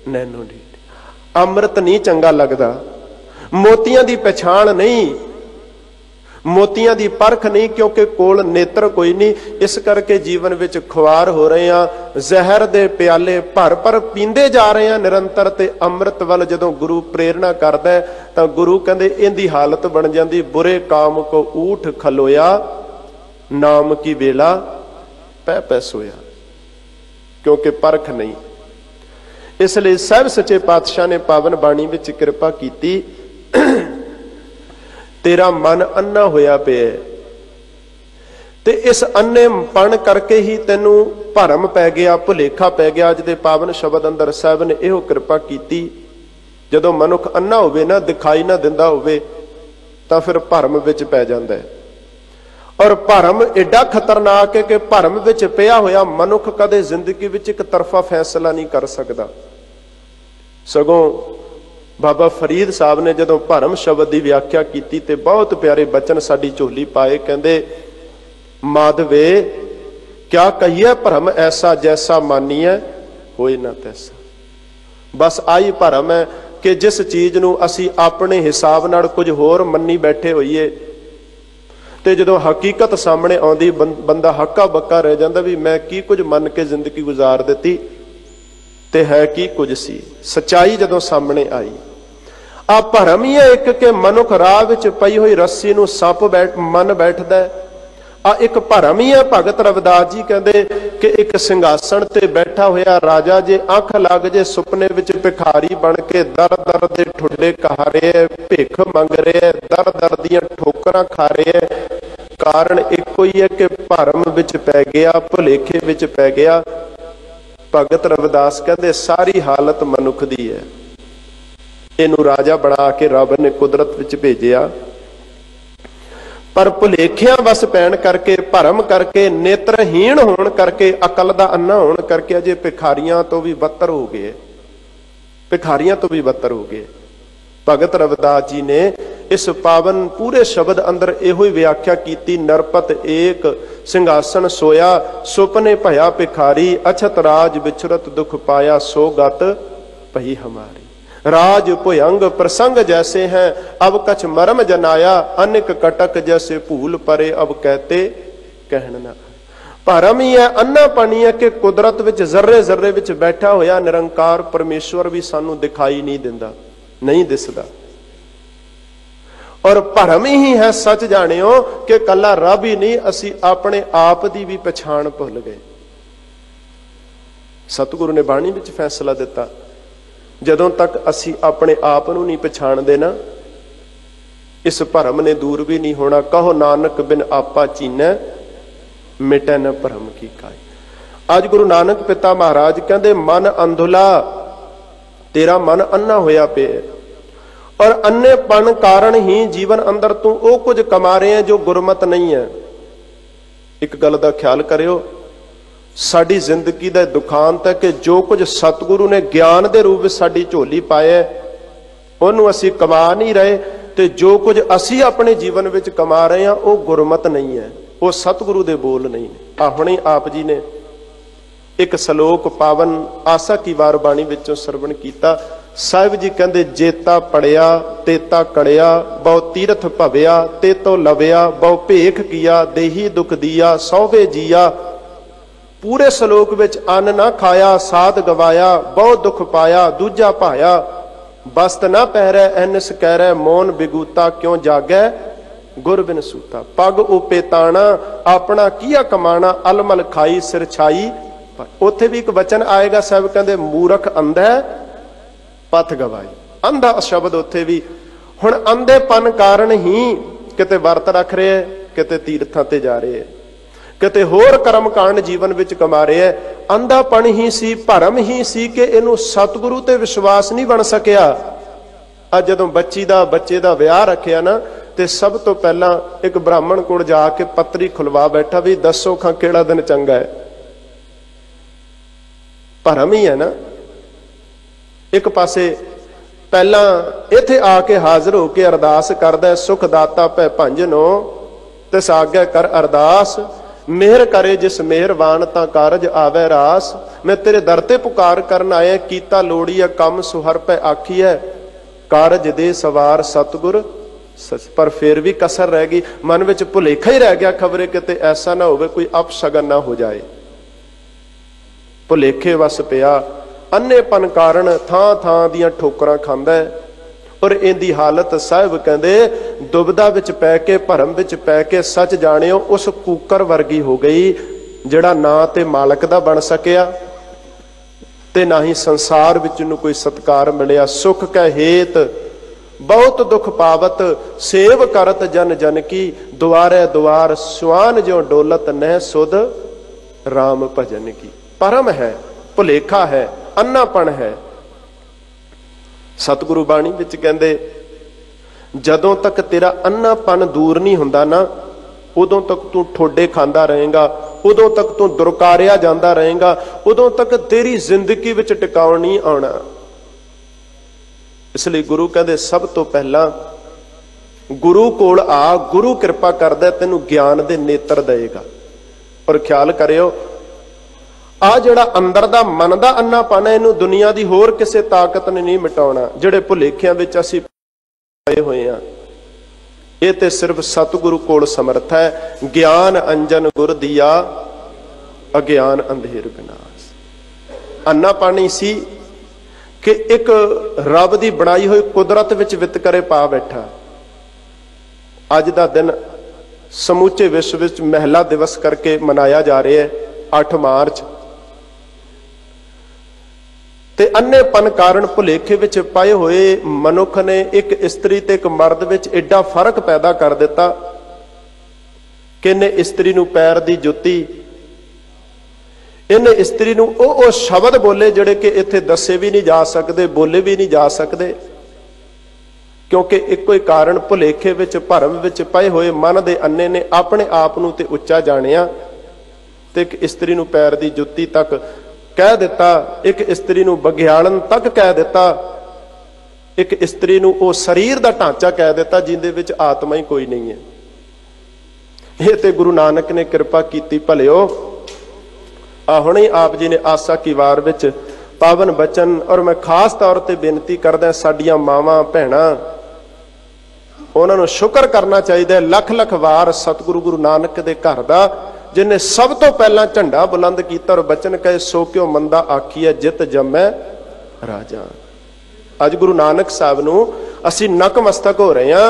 ਨੈਨੋ ਢੀਠ। ਅੰਮ੍ਰਿਤ ਨਹੀਂ ਚੰਗਾ ਲੱਗਦਾ, ਮੋਤੀਆਂ ਦੀ ਪਛਾਣ ਨਹੀਂ, ਮੋਤੀਆਂ ਦੀ ਪਰਖ ਨਹੀਂ, ਕਿਉਂਕਿ ਕੋਲ ਨੇਤਰ ਕੋਈ ਨਹੀਂ। ਇਸ ਕਰਕੇ ਜੀਵਨ ਵਿੱਚ ਖੁਆਰ ਹੋ ਰਹੇ ਆ, ਜ਼ਹਿਰ ਦੇ ਪਿਆਲੇ ਭਰ ਭਰ ਪੀਂਦੇ ਜਾ ਰਹੇ ਆ ਨਿਰੰਤਰ। ਤੇ ਅੰਮ੍ਰਿਤ ਵੱਲ ਜਦੋਂ ਗੁਰੂ ਪ੍ਰੇਰਣਾ ਕਰਦਾ ਤਾਂ ਗੁਰੂ ਕਹਿੰਦੇ ਇਹਦੀ ਹਾਲਤ ਬਣ ਜਾਂਦੀ, ਬੁਰੇ ਕਾਮ ਕੋ ਊਠ ਖਲੋਇਆ, ਨਾਮ ਕੀ ਵੇਲਾ ਪੈ ਪੈ ਸੋਇਆ। ਕਿਉਂਕਿ ਪਰਖ ਨਹੀਂ। ਇਸ ਲਈ ਸਾਹਿਬ ਸੱਚੇ ਪਾਤਸ਼ਾਹ ਨੇ ਪਾਵਨ ਬਾਣੀ ਵਿੱਚ ਕਿਰਪਾ ਕੀਤੀ, ਤੇਰਾ ਮਨ ਅੰਨਾ ਹੋਇਆ ਪਿਆ ਤੇ ਇਸ ਅੰਨੇਪਣ ਕਰਕੇ ਹੀ ਤੈਨੂੰ ਭਰਮ ਪੈ ਗਿਆ, ਭੁਲੇਖਾ ਪੈ ਗਿਆ। ਅੱਜ ਦੇ ਪਾਵਨ ਸ਼ਬਦ ਅੰਦਰ ਸਾਹਿਬ ਨੇ ਇਹੋ ਕਿਰਪਾ ਕੀਤੀ, ਜਦੋਂ ਮਨੁੱਖ ਅੰਨਾ ਹੋਵੇ ਨਾ, ਦਿਖਾਈ ਨਾ ਦਿੰਦਾ ਹੋਵੇ, ਤਾਂ ਫਿਰ ਭਰਮ ਵਿੱਚ ਪੈ ਜਾਂਦਾ ਹੈ। ਔਰ ਭਰਮ ਐਡਾ ਖਤਰਨਾਕ ਹੈ ਕਿ ਭਰਮ ਵਿੱਚ ਪਿਆ ਹੋਇਆ ਮਨੁੱਖ ਕਦੇ ਜ਼ਿੰਦਗੀ ਵਿੱਚ ਇੱਕ ਤਰਫਾ ਫੈਸਲਾ ਨਹੀਂ ਕਰ ਸਕਦਾ। ਸਗੋਂ ਬਾਬਾ ਫਰੀਦ ਸਾਹਿਬ ਨੇ ਜਦੋਂ ਭਰਮ ਸ਼ਬਦ ਦੀ ਵਿਆਖਿਆ ਕੀਤੀ ਤੇ ਬਹੁਤ ਪਿਆਰੇ ਬਚਨ ਸਾਡੀ ਝੋਲੀ ਪਾਏ। ਕਹਿੰਦੇ माधवे क्या कहिए भरम ऐसा जैसा मानीए होए ना तैसा। बस आई भरम है कि जिस चीज नूं असी अपने हिसाब नाल कुछ होर मन्नी बैठे होईए ते जदों हकीकत सामने आउंदी बंदा हक्का बक्का रह जांदा भी मैं की कुछ मन के जिंदगी गुजार दित्ती ते है की कुछ सी। सच्चाई जदों सामने आई आ भरम ही है एक के मनुख राह विच पई हुई रस्सी नूं सप मन बैठदा है। आ एक भरम ही है। भगत रविदास जी कहते कि एक सिंघासन ते बैठा होया राजा जे अख लग जे सुपने विच भिखारी बन के दर दर दे ठुड्डे कहा रहे है, भिख मंग रहे है, दर दर दियां ठोकरां खा रहे है। कारण इको ही है कि भरम विच पै गया, भुलेखे विच पै गया। भगत रविदास कहते सारी हालत मनुख दी है। इनू राजा बना के रब ने कुदरत विच भेजिया, पर भुलेखियां वस पैण करके, भरम करके, नेत्रहीन होण करके, अकल दा अन्ना होण करके अजे भिखारियां तो भी बदतर हो गए, भिखारियां तो भी बदतर हो गए। भगत रविदास जी ने इस पावन पूरे शब्द अंदर इहो ही व्याख्या की। नरपत एक सिंघासन सोया, सुपने भया भिखारी, अछत राज विचरत दुख पाया, सो गत पही हमारी। राज भुयंग प्रसंग जैसे हैं, अब कछ मरम जनाया, अनेक कटक जैसे भूल परे, अब कहते कहन ना। भरम ही है, अन्नापनी है कि कुदरत विच जर्रे जर्रे विच बैठा होया निरंकार परमेश्वर भी सानू दिखाई नहीं दिंदा, नहीं दिसदा। और भरम ही है सच जानियो कि कला रब ही नहीं, असी अपने आप दी भी पछाण भुल गए। सतगुरु ने बाणी विच फैसला दिता, जदों तक असी अपने आप नूं नहीं पछाणदे ना, इस भरम ने दूर भी नहीं होना। कहो नानक बिन आपा चीनै, मिटै न भरम की काई। आज गुरु नानक पिता महाराज कहते मन अंधुला, तेरा मन अन्ना होया पे, और अन्नेपन कारण ही जीवन अंदर तू वो कुछ कमा रहे हैं जो गुरमत नहीं है। एक गल का ख्याल करियो, साडी जिंदगी का दुखांत है कि जो कुछ सतगुरु ने ज्ञान के रूप में साडी झोली पाया उन्होंने असी कमा नहीं रहे, तो जो कुछ असी अपने जीवन में कमा रहे हैं वो गुरमत नहीं है, वो सतगुरु के बोल नहीं है। हुणे आप जी ने एक सलोक पावन आसा की वार बाणी विचों सरवण कीता। साहिब जी कहते जेता पढ़िया तेता कड़िया, बहु तीरथ भविया ते तो लविया, बहु भेख किया देही दुख दिया, सौवे जिया। पूरे सलोक विच अन्न ना खाया साध गवाया, बहु दुख पाया दूजा भाया। बस्त ना पहरै एनस कहरै, मौन बिगूता क्यों जागै गुर बिन सूता। पग उपे ताना अपना किया कमाना, अलमल खाई सिर छाई। उत्थे भी एक वचन आएगा, साहब कहते मूरख अंधा पथ गवाई। अंधा शब्द उत्थे भी। हुण अंधेपन कारण ही किते वर्त रख रहे है, किते तीर्थां ते जा रहे है, किते होर कर्म कांड जीवन विच कमा रहे है। अंधापन ही सी, भरम ही सी कि इनू सतगुरु ते विश्वास नहीं बन सकिया। अज जदों बच्चे दा विआह रखिया ना, ते सब तो पहला एक ब्राह्मण कोल जाके पत्री खुलवा बैठा भी दसो खां किहड़ा दिन चंगा है। भरम ही है ना। एक पासे पहला इत्थे आके हाजिर होके अरदास करदा, सुख दाता भै भंजनो तिस आग्या कर अरदास, मेहर करे जिस मेहरबान ता कारज आवे रास। मैं तेरे दर ते पुकार करन आया, कीता लोड़ी है कम सुहर पै आखी है, कारज दे सवार सतगुर सच। पर फिर भी कसर रह गई, मन विच भुलेखा ही रह गया, खबरे किते ऐसा ना होवे कोई अपशगन ना हो जाए। भुलेखे वस पिया, अन्नेपन कारण थां थां दियां ठोकरां खांदा है। और इनकी हालत साहिब कहते दुबदा विच पै के, भरम विच पै के, सच जानियो उस कूकर वर्गी हो गई जिहड़ा ना ते मालक दा बन सकिया ते ना ही संसार विच नूं कोई सत्कार मिलिया। सुख कै हेत बहुत दुख पावत, सेव करत जन जन की, दुआरे दुआर सुआन ज्यों डोलत न सुध राम भजन की। परम है, भुलेखा है, अन्नापन है। सतगुरु बाणी विच कहंदे जदों तक तेरा अन्नापन दूर नहीं हुंदा ना, उदों तक तू ठोडे खांदा रहेगा, उदों तक तू दुरकारिया जांदा रहेगा, उदों तक तेरी जिंदगी विच टिकाव नहीं आउणा। इसलिए गुरु कहंदे सब तो पहला गुरु कोल आ, गुरु कृपा करदा तैनू ज्ञान दे नेत्र देगा। और ख्याल करियो आ जिहड़ा अंदर दा मन दा अन्नापन है, इनू दुनिया दी होर किसे ताकत ने नहीं मिटाउणा। जिहड़े भुलेखिਆਂ विच असीं पए होए आ, ये ते सिर्फ सतगुरु कोल समर्थ है। ज्ञान अंजन गुर दिया, अज्ञान अंधेर विनाश। अन्नापन ही सी कि एक रब दी बनाई हुई कुदरत विच वितकरे पा बैठा। अज दा दिन समूचे विश्व विच महिला दिवस करके मनाया जा रहा है, 8 मार्च। ते अन्नेपन कारण भुलेखे विच पाए हुए मनुख ने एक स्त्री ते एक मर्द विच एडा फर्क पैदा कर दिता कि इन्हें स्त्री नूं पैर दी जुत्ती, इन्हें स्त्री नूं ओ शब्द बोले जिहड़े कि इत्थे दसे भी नहीं जा सकते, बोले भी नहीं जा सकते, क्योंकि इको ही कारण भुलेखे विच भरम विच पए हुए मन दे अन्ने ने अपने आप नूं ते उच्चा जाणिया ते एक स्त्री नूं पैर दी जुत्ती तक कह दिता, एक स्त्री नूं बघियाड़न तक कह दिता, एक स्त्री नूं ओ शरीर दा ढांचा कह दिता जिंदे विच आत्मा ही कोई नहीं है। ये ते गुरु नानक ने कृपा कीती भलिओ। आ हुणे आप जी ने आसा की वार विच पावन बचन, और मैं खास तौर ते बेनती करदा साडियां मावां भैणां, उन्हां नूं शुक्र करना चाहिए लख लख वार सतगुरु गुरु नानक दे घर दा, जिन्हें सब तो पहला झंडा बुलंद किया और बचन कहे सो क्यों मंदा आखिए जित जमै राजा। अज गुरु नानक साहब नूं असीं नकमस्तक हो रहे हैं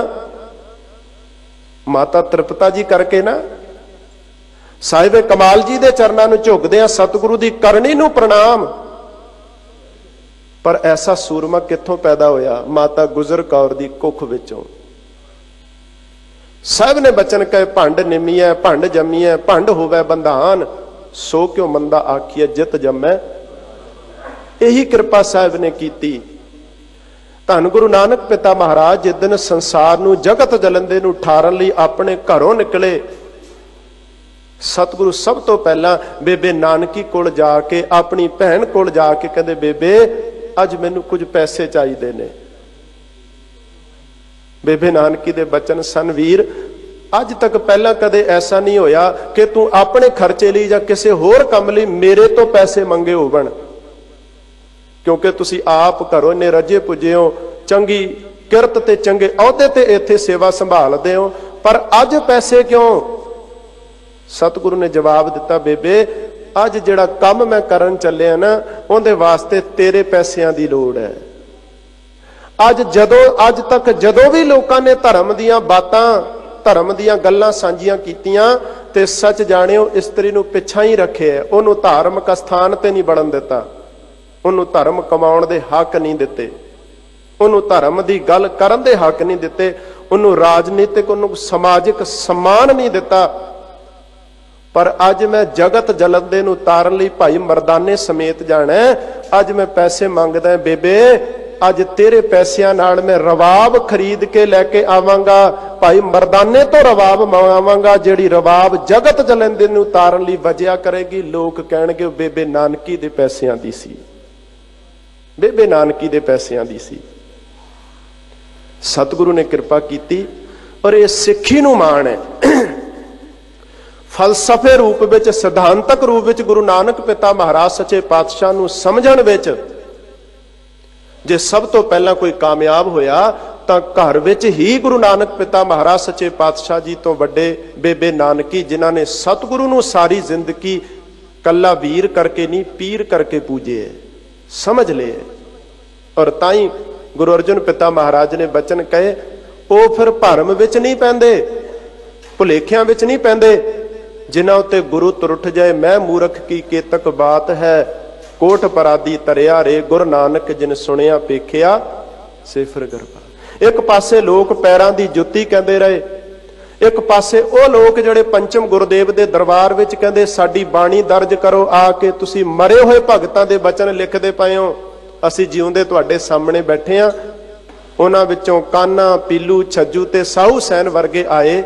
माता तृपता जी करके ना, साहिब कमाल जी दे चरनां नूं झुकदे आ, सतगुरु दी करनी नूं प्रणाम। पर ऐसा सूरमा कित्थों पैदा होया? माता गुजर कौर दी कुख विचों। साहब ने बचन कहे भंड निमीए भंड जमीए भंड होवे बंधान, सो क्यों मंदा आखिए जित जमै। यही कृपा साहब ने कीती। धन गुरु नानक पिता महाराज जिस दिन संसार नूं जगत जलंदे नूं ठारन लई अपने घरों निकले, सतगुरु सब तो पहला बेबे नानकी कोल जाके अपनी भैन कोल जाके कहंदे बेबे अज मैनूं कुछ पैसे चाहिए ने। बेबे नानकी दे बचन सन वीर अज तक पहला कदे ऐसा नहीं होया कि तू अपने खर्चे लिए या किसी होर काम लई मेरे तो पैसे मंगे होवन, क्योंकि तुसी आप घरों ने रजे पुजे हो, चंगी किरत ते चंगे अहुदे ते इत्थे सेवा संभालदे हो, पर अज पैसे क्यों? सतगुरु ने जवाब दिता बेबे अज जिहड़ा काम मैं करन चलिया ना उहदे वास्ते तेरे पैसियां दी लोड़ है। अज तक जदों भी लोगों ने धर्म दीयां बातां धर्म दीयां गल्लां सांझियां कीतियां ते सच जाणिओ इस्त्री नूं पिछा ही रखे, उहनूं धार्मिक स्थान ते नहीं बढ़न दिता, उहनूं धर्म कमाउण दे हक नहीं दिते, उहनूं धर्म दी गल करन दे हक नहीं दिते, उहनूं राजनीतिक उहनूं समाजिक सम्मान नहीं दिता। पर अज मैं जगत जलंदे नूं तारन लई भाई मरदाने समेत जाना है, अज मैं पैसे मंगदा बेबे अज तेरे पैसियां नाल मैं रवाब खरीद के लैके आवांगा, भाई मरदाने तो रवाब मंगावांगा जिहड़ी रवाब जगत जलंदे नूं तारन लई वजिया करेगी। लोग कहणगे बेबे नानकी दे पैसियां दी सी, बेबे नानकी दे पैसियां दी सी। सतगुरु ने कृपा कीती और ये सिੱਖੀ नूं मान है। फलसफे रूप विच सिद्धांतक रूप विच गुरु नानक पिता महाराज सच्चे पातशाह नूं समझण विच जे सब तो पहला कोई कामयाब होया तां घर विच ही गुरु नानक पिता महाराज सच्चे पातशाह जी तो वड्डे बेबे नानकी, जिन्हां ने सतगुरु नूं सारी जिंदगी कल्ला वीर करके नहीं पीर करके पूजे है, समझ ले। और ताई गुरु अर्जन पिता महाराज ने बचन कहे वो फिर भरम विच नहीं पैंदे, भुलेखियां विच नहीं पैंदे, जिन्हां उत्ते गुरु तुरठ जाए मैं मूर्ख की केतक बात है, कोट परादी तरिया रे गुरु नानक जिन सुनिया पेखिया सिफर गरबा। एक पासे लोग पैरां दी जुत्ती कहंदे रहे, एक पासे वो लोग जिहड़े पंचम गुरुदेव दे दरबार विच कहंदे साडी बाणी दर्ज करो, आके तुसी मरे होए भगतां दे बचन लिखदे पए हो, असीं जिउंदे तुहाडे सामने बैठे आ। उन्हां विचों काना पीलू छज्जू ते साहू सैन वर्गे आए।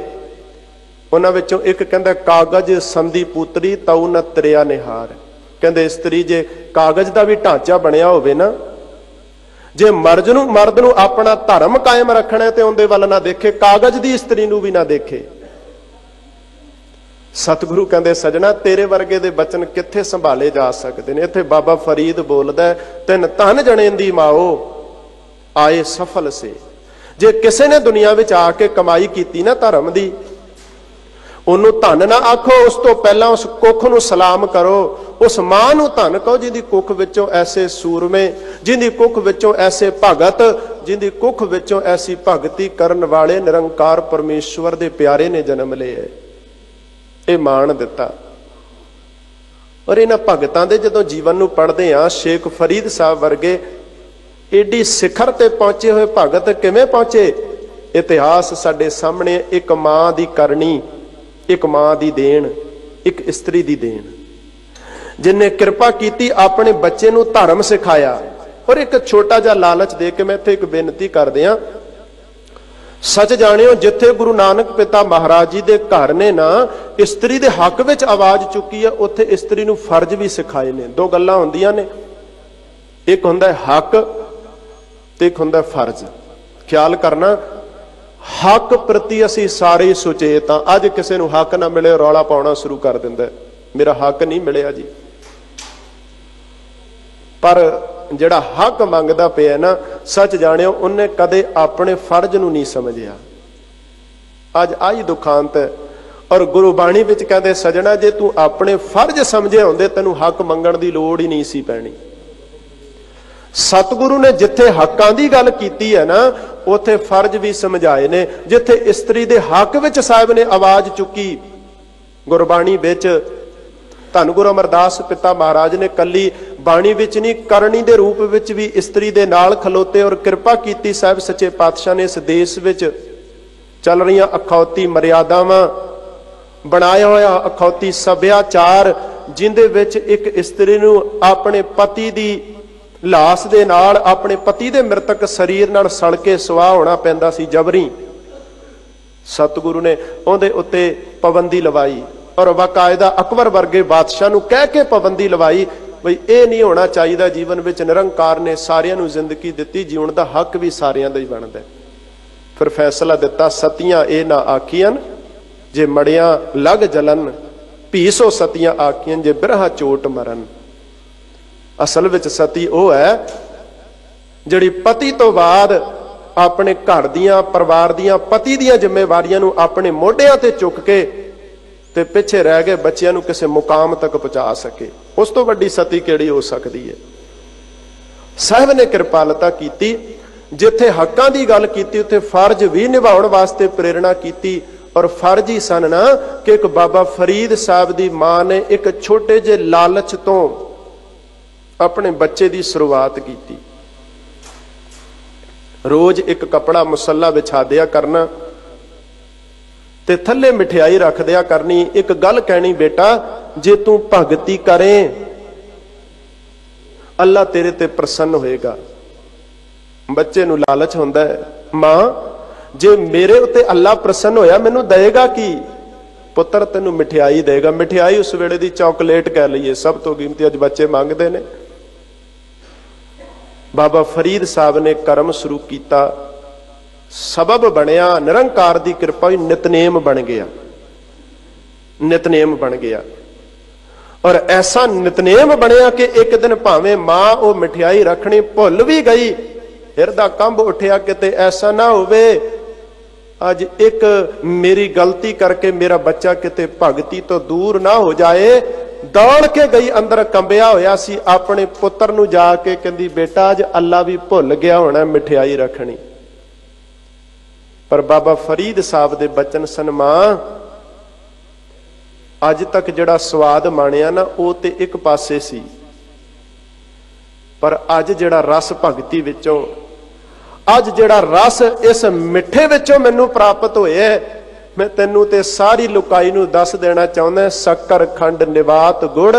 उन्हां विचों एक कहंदा कागज संधी पुतरी ताऊ न तरिया निहार, कहंदे इस्त्री जे कागज दा भी ढांचा बनिया होवे ना, जे मर्द नूं अपना धर्म कायम रखना ते उहदे वल ना देखे, कागज दी इस्त्री नूं भी ना देखे। सतगुरु कहंदे सजना तेरे वर्गे दे बचन कित्थे संभाले जा सकते ने। इत्थे बाबा फरीद बोलदा तिन धन जणे दी माओ आए सफल से। जे किसी ने दुनिया विच आके कमाई कीती ना धर्म दी, ਉਹਨੂੰ ਧਨ ना आखो, उस तो पहला उस कुख ਨੂੰ सलाम करो। उस मां ਨੂੰ ਧਨ कहो जिंदी कुख विचों ऐसे सूरमे, जिंदी कुख विचों ऐसे भगत, जिंदी कुख विचों ऐसी भगती करन वाले निरंकार परमेश्वर दे प्यारे ने जन्म लिया। ये मान दिता। और इन्हां भगतां दे जदों जीवन नूं पढ़दे आ, शेख फरीद साहब वर्गे एडी सिखर ते पहुंचे हुए भगत किवें पहुंचे? इतिहास साडे सामने एक मां दी करनी, एक मां दी देन, एक इस्त्री दी देन, जिन्हें कृपा कीती अपने बच्चे नूं धर्म सिखाया। और एक छोटा जिहा लालच दे के मैं इत्थे एक बेनती कर दियां, सच जाणियो जिथे गुरु नानक पिता महाराज जी दे घर ने ना इस्त्री दे हक विच आवाज चुकी है, उत्थे इस्त्री नूं फर्ज भी सिखाए ने। दो गल्लां हुंदियां ने, एक हुंदा है हक ते एक हुंदा है फर्ज। ख्याल करना, हक प्रति असी सारे सुचेत हाँ। अज किसी नूं हक ना मिले रौला पाउणा शुरू कर दिंदा, मेरा हक नहीं मिलिया जी। पर जिहड़ा हक मंगदा पिया ना, सच जाणियो उन्हें कदे अपने फर्ज नूं नहीं समझिया। अज आई दुखांत है। और गुरुबाणी विच कहंदे सजना जे तू अपने फर्ज समझे हुंदे तैनूं हक मंगण दी लोड़ ही नहीं सी पैणी। सतगुरु ने जिथे हकां दी गल कीती है ना, उथे फर्ज भी समझाए ने। जिथे इस्त्री दे हक विच साहिब ने आवाज चुकी, गुरबाणी विच धन गुरु अमरदास पिता महाराज ने कली बाणी विच नहीं, करनी दे रूप विच भी इस्त्री दे नाल खलोते और कृपा कीती। साहिब सच्चे पातशाह ने इस देश विच चल रही अखौती मर्यादावां, बनाया होया अखौती सभ्याचार, जिंदे विच एक इस्त्री नूं अपने पति दी लाश दे नाल, अपने पति दे मृतक शरीर नाल सड़ के सुआह होना पैंदा सी जबरी। सतगुरु ने उहदे उत्ते पाबंदी लवाई और बाकायदा अकबर वर्गे बादशाह नूं कह के पाबंदी लवाई बई ये नहीं होना चाहिए। जीवन विच निरंकार ने सारियां नूं जिंदगी दित्ती, जीवन दा हक भी सारियां दा ही बनदा। फिर फैसला दिता, सतियां ये ना आखियन जे मड़ियां लग जलन, भीसो सतियां आखियन जे बिरहा चोट मरन। असल विच सती वो है जिहड़ी पति तो बाद अपने घर दियां, परिवार दियां, पति दियां जिम्मेवारियां नूं अपने मोढियां ते चुक के ते पिछे रह गए बच्चियां नूं किसी मुकाम तक पहुंचा सके। उस तो वड्डी सती किहड़ी हो सकती है? साहिब ने कृपालता कीती, जिथे हकां दी गल कीती उत्थे फर्ज भी निभाउण वास्ते प्रेरणा कीती। और फर्ज ही सन ना कि एक बाबा फरीद साहब दी मां ने एक छोटे जे लालच तो अपने बच्चे की शुरुआत की। रोज एक कपड़ा मुसल्ला विछा दिया करना ते थल्ले मिठाई रख दिया करनी। एक गल कहनी, बेटा जे तू भगती करें अल्लाह तेरे ते प्रसन्न होएगा। बच्चे नूं लालच हुंदा है, मां जे मेरे उत्ते अल्लाह प्रसन्न होया मैनू देगा की? पुत्र तेनू मिठाई देगा। मिठाई उस वेले दी चॉकलेट कह लीए, सब तो कीमती अज बच्चे मंगते ने। बाबा फरीद साहब ने कर्म शुरू किया, सबब बनया, निरंकार दी कृपा ही नितनेम बन गया, नितनेम बन गया। और ऐसा नितनेम बनया कि एक दिन भावें मां वो मिठाई रखनी भुल भी गई, हिरदा कंब उठिया किते ऐसा ना होवे अज एक मेरी गलती करके मेरा बच्चा किते भगती तो दूर ना हो जाए। दौड़ के गई, अंदर कंबिया होया सी, अपने पुत्र नूं जाके कहंदी, बेटा अज अल्लाह भी भुल गया होना मिठाई रखनी। पर बाबा फरीद साहब दे बचन सन, मां अज तक जिहड़ा स्वाद माणिया ना वो ते एक पासे सी, पर अज जिहड़ा रस भगती विचों, अज जिहड़ा रस इस मिठे विचों मैनू प्राप्त होया, मैं तेनू ते सारी लुकाई नू दस देना चाहुंदा। शक्कर खंड निवात गुड़,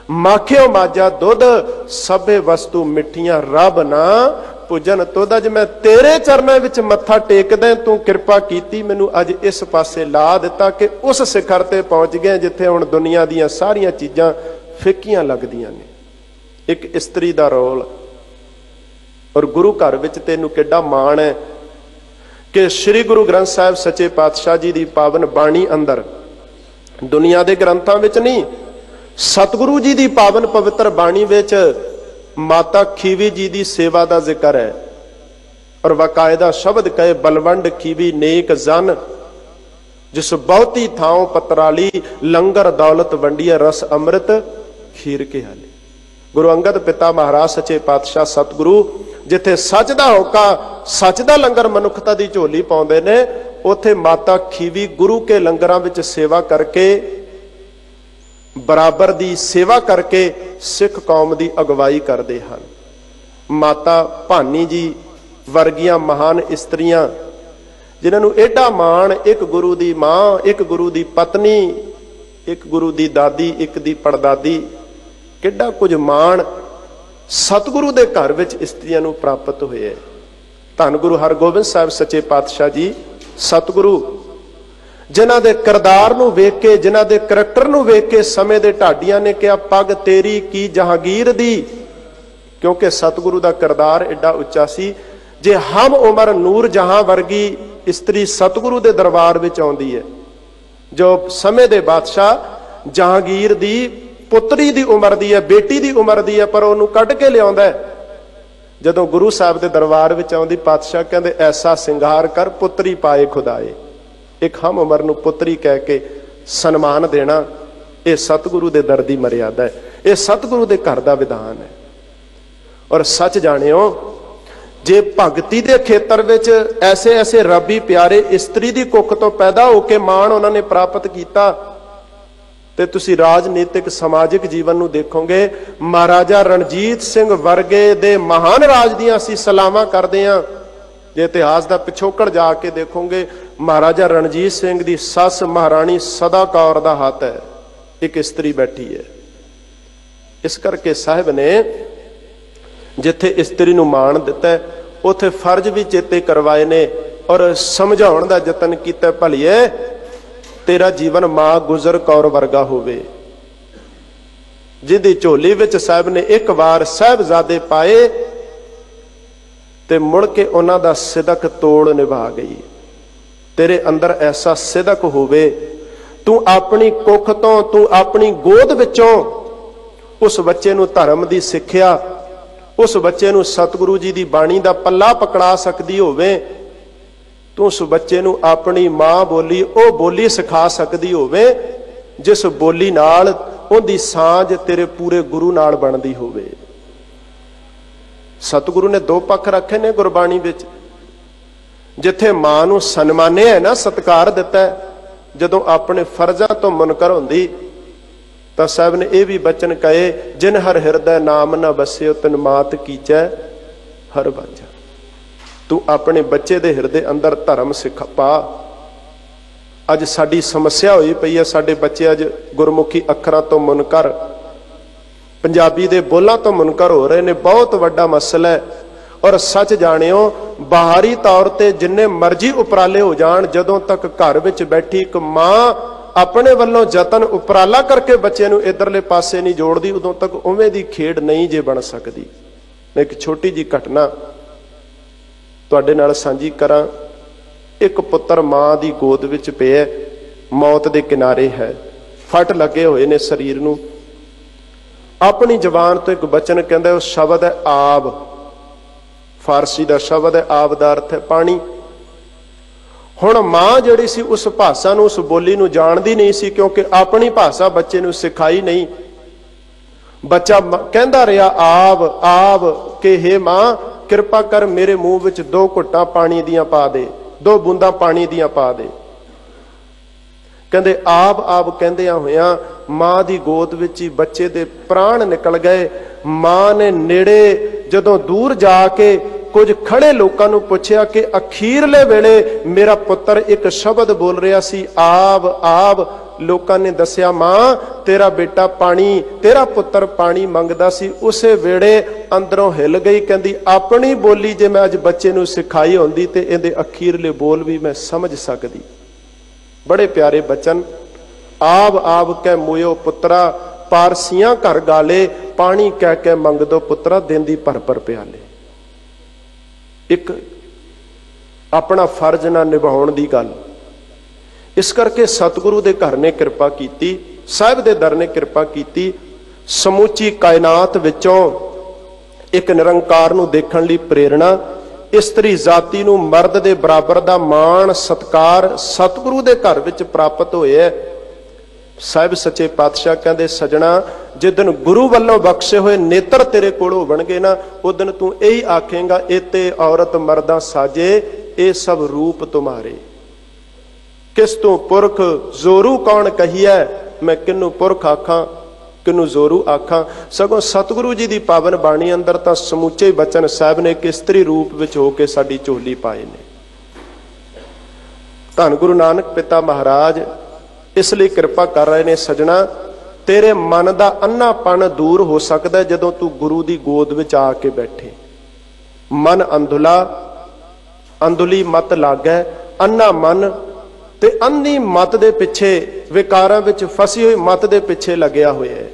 माखियो माजा दुध, सबे वस्तु मिठियां रब ना पूजन तुद। अज मैं तेरे चरणों विच मत्था टेकदा, तू कृपा कीती मैनू अज इस पासे ला दिता कि उस शिखर ते पहुंच गए जिथे हुण दुनिया दीयां सारियां चीजां फिक्कियां लगदियां ने। एक इस्त्री दा रोल और गुरु घर विच तैनूं किड्डा माण है कि श्री गुरु ग्रंथ साहिब सच्चे पातशाह जी की पावन बाणी अंदर, दुनिया के ग्रंथां विच नहीं, सतगुरु जी की पावन पवित्र बाणी विच माता खीवी जी की सेवा का जिक्र है। और वकायदा शब्द कहे, बलवंड खीवी नेक जन, जिस बहुती थाओ पतराली, लंगर दौलत वंडिया रस अमृत खीर के हाले। गुरु अंगद पिता महाराज सच्चे पातशाह सतगुरु जिथे सच दा होका, सच दा लंगर मनुखता दी झोली पाउंदे ने, उथे माता खीवी गुरु के लंगरां विच सेवा करके, बराबर दी सेवा करके सिख कौम दी अगवाई करदे हन। माता भानी जी वर्गियां महान इस्त्रियां जिन्होंने एडा मान, एक गुरु दी मां, एक गुरु दी पत्नी, एक गुरु दी दादी, एक दी पड़दादी, किड्डा कुछ मान सतगुरु दे घर विच इस्त्रियां नूं प्राप्त होए। धन गुरु हरगोबिंद साहिब सच्चे पातशाह जी सतगुरु जिन्हां दे किरदार नूं वेख के, जिन्हां दे करैक्टर नूं वेख के समय दे ढाडियां ने कहा, पग तेरी की जहांगीर दी, क्योंकि सतगुरु दा किरदार एडा उच्चा सी। जे हम उमर नूर जहां वर्गी इस्त्री सतगुरु दे दरबार विच आउंदी है, जो समय दे बादशाह जहांगीर दी पुत्री दी उमर दी है, बेटी दी उमर दी है, पर उहनूं कढ के लिआउंदा है। जदों गुरु साहब दे दरबार विच आउंदी, पातशाह कहंदे ऐसा सिंगार कर पुत्री पाए खुदाए। एक हम उमर नूं पुत्री कह के सन्मान देना, यह सतगुरु दे दर दी मर्यादा है, यह सतगुरु दे घर दा विधान है। और सच जाणिओ, जे भगती दे खेतर विच ऐसे ऐसे रबी प्यारे इस्त्री दी कुख तो पैदा होके मान उन्होंने प्राप्त किया, ते तुसी राजनीतिक समाजिक जीवन नूं देखोगे, महाराजा रणजीत सिंह वर्गे दे महान राज दियां असीं सलाहां करदे हां। जे इतिहास दा पिछोकड़ जाके देखोगे, महाराजा रणजीत सिंह दी सस महाराणी सदा कौर दा हत्थ है, एक इस्त्री बैठी है। इस करके साहिब ने जिथे इस्त्री नूं मान दिता है, उथे फर्ज भी चेते करवाए ने और समझाउण दा यतन कीता, भलीए तेरा जीवन मां गुजर कौर वर्गा होवे, जिहदी झोली विच साहिब ने एक बार साहिबजादे पाए ते मुड़ के उन्हां दा सिदक तोड़ निभा गई। तेरे अंदर ऐसा सिदक होवे, तू अपनी कुख तो, तू अपनी गोद विचों उस बच्चे नूं धर्म दी सिक्ख्या, उस बच्चे नूं सतगुरु जी दी बाणी दा पल्ला पकड़ा सकदी होवे, तू उस बच्चे नूं अपनी मां बोली ओ बोली सिखा सकदी होवे, जिस बोली नाल उहदी सांझ तेरे पूरे गुरु नाल बनदी होवे। सतगुरु ने दो पक्ष रखे ने गुरबाणी विच, जिथे मां नूं सन्मानिया है ना, सत्कार दिता है, जदों अपने फर्जां तो मुनकर हुंदी तो साहब ने यह भी बचन कहे, जिन हर हिरदै नाम न बसियो तिन मात कीचै हर बाजा। तू अपने बच्चे दे हिरदे अंदर धर्म सिख पा। अज साडी समस्या हुई पई है, साडे बच्चे अज गुरमुखी अखरां तो मुनकर, पंजाबी दे बोलां तो मुनकर हो रहे ने, बहुत वड्डा मसला है। और सच जाणिओ, बाहरी तौर ते जिन्ने मर्जी उपराले हो जाण, जदों तक घर विच बैठी एक मां अपने वालों जतन उपराला करके बच्चे नूं इधरले पासे नहीं जोड़दी, उदों तक उवें दी खेड नहीं जे बन सकदी। एक छोटी जी घटना तुहाडे नाल सांझी करां। एक पुत्र मां दी गोद विच पिया, मौत दे किनारे है, फट लगे हुए ने शरीर नूं। अपनी जबान तो एक बचन कहंदा, उस शब्द है आब, फारसी दा शब्द है, आब दा अर्थ है पानी। हुण मां जिहड़ी सी उस भाषा नूं, उस बोली नूं जाणदी नहीं सी, क्योंकि अपनी भाषा बच्चे नूं सिखाई नहीं। बच्चा कहंदा रहा आब आब के हे मां किरपा कर मेरे मुंह विच 2 घुट्टां पानी दियां पा दे, 2 बूंदां पानी दियां पा दे। कहंदे आब आब कहंदियां होइयां मां दी गोद विच ही बच्चे दे प्राण निकल गए। मां ने नेड़े जदों दूर जाके कुछ खड़े लोगों नूं पुछया कि अखीरले वेले मेरा पुत्र एक शब्द बोल रहा सी, आब आब। लोगों ने दसिया मां तेरा बेटा पानी, तेरा पुत्र पानी मंगदा सी। उसे वेड़े अंदरों हिल गई, कहंदी अपनी बोली जे मैं अज बच्चे नूं सिखाई होंदी ते इहदे अखीरले बोल भी मैं समझ सकदी। बड़े प्यारे बचन, आब आब कह मोयो पुत्रा, पारसियां घर गाले, पानी कह के मंग दो पुत्रा, देंदी भर भर प्याले। ਇੱਕ ਆਪਣਾ ਫਰਜ਼ ਨਾ ਨਿਭਾਉਣ ਦੀ ਗੱਲ। ਇਸ ਕਰਕੇ ਸਤਿਗੁਰੂ ਦੇ ਘਰ ਨੇ ਕਿਰਪਾ ਕੀਤੀ, ਸਾਹਿਬ ਦੇ ਦਰ ਨੇ ਕਿਰਪਾ ਕੀਤੀ, ਸਮੁੱਚੀ ਕਾਇਨਾਤ ਵਿੱਚੋਂ ਇੱਕ ਨਿਰੰਕਾਰ ਨੂੰ ਦੇਖਣ ਲਈ ਪ੍ਰੇਰਣਾ, ਇਸਤਰੀ ਜਾਤੀ ਨੂੰ ਮਰਦ ਦੇ ਬਰਾਬਰ ਦਾ ਮਾਣ ਸਤਕਾਰ ਸਤਿਗੁਰੂ ਦੇ ਘਰ ਵਿੱਚ ਪ੍ਰਾਪਤ ਹੋਇਆ। ਸਾਹਿਬ ਸੱਚੇ ਪਾਤਸ਼ਾਹ ਕਹਿੰਦੇ, ਸਜਣਾ ਜਿੱਦਨ ਗੁਰੂ ਵੱਲੋਂ ਬਖਸ਼ੇ ਹੋਏ ਨੇਤਰ ਤੇਰੇ ਕੋਲ ਹੋਣਗੇ ਨਾ, ਉਦਨ ਤੂੰ ਇਹੀ ਆਖੇਂਗਾ, ਇਤੇ ਔਰਤ ਮਰਦਾਂ ਸਾਜੇ, ਇਹ ਸਭ ਰੂਪ ਤੁਮਾਰੇ। ਕਿਸ ਤੂੰ ਪੁਰਖ ਜ਼ੋਰੂ ਕੌਣ ਕਹੀਐ, ਮੈਂ ਕਿਨੂੰ ਪੁਰਖ ਆਖਾਂ ਕਿਨੂੰ ਜ਼ੋਰੂ ਆਖਾਂ। ਸਗੋਂ ਸਤਿਗੁਰੂ ਜੀ ਦੀ ਪਾਵਨ ਬਾਣੀ ਅੰਦਰ ਤਾਂ ਸਮੁੱਚੇ ਬਚਨ ਸਾਹਿਬ ਨੇ ਕਿਸਤਰੀ ਰੂਪ ਵਿੱਚ ਹੋ ਕੇ ਸਾਡੀ ਝੋਲੀ ਪਾਏ ਨੇ। ਧੰਨ ਗੁਰੂ ਨਾਨਕ ਪਿਤਾ ਮਹਾਰਾਜ ਇਸ ਲਈ ਕਿਰਪਾ ਕਰ ਰਹੇ ਨੇ, ਸਜਣਾ ਤੇਰੇ ਮਨ ਦਾ ਅੰਨਾਪਣ ਦੂਰ ਹੋ ਸਕਦਾ ਜਦੋਂ ਤੂੰ ਗੁਰੂ ਦੀ ਗੋਦ ਵਿੱਚ ਆ ਕੇ ਬੈਠੇ। ਮਨ ਅੰਧੁਲਾ ਅੰਧੁਲੀ ਮਤ ਲਾਗੈ, ਅੰਨਾ ਮਨ ਤੇ ਅੰਧੀ ਮਤ ਦੇ ਪਿੱਛੇ, ਵਿਕਾਰਾਂ ਵਿੱਚ ਫਸੀ ਹੋਈ ਮਤ ਦੇ ਪਿੱਛੇ ਲੱਗਿਆ ਹੋਇਆ ਹੈ।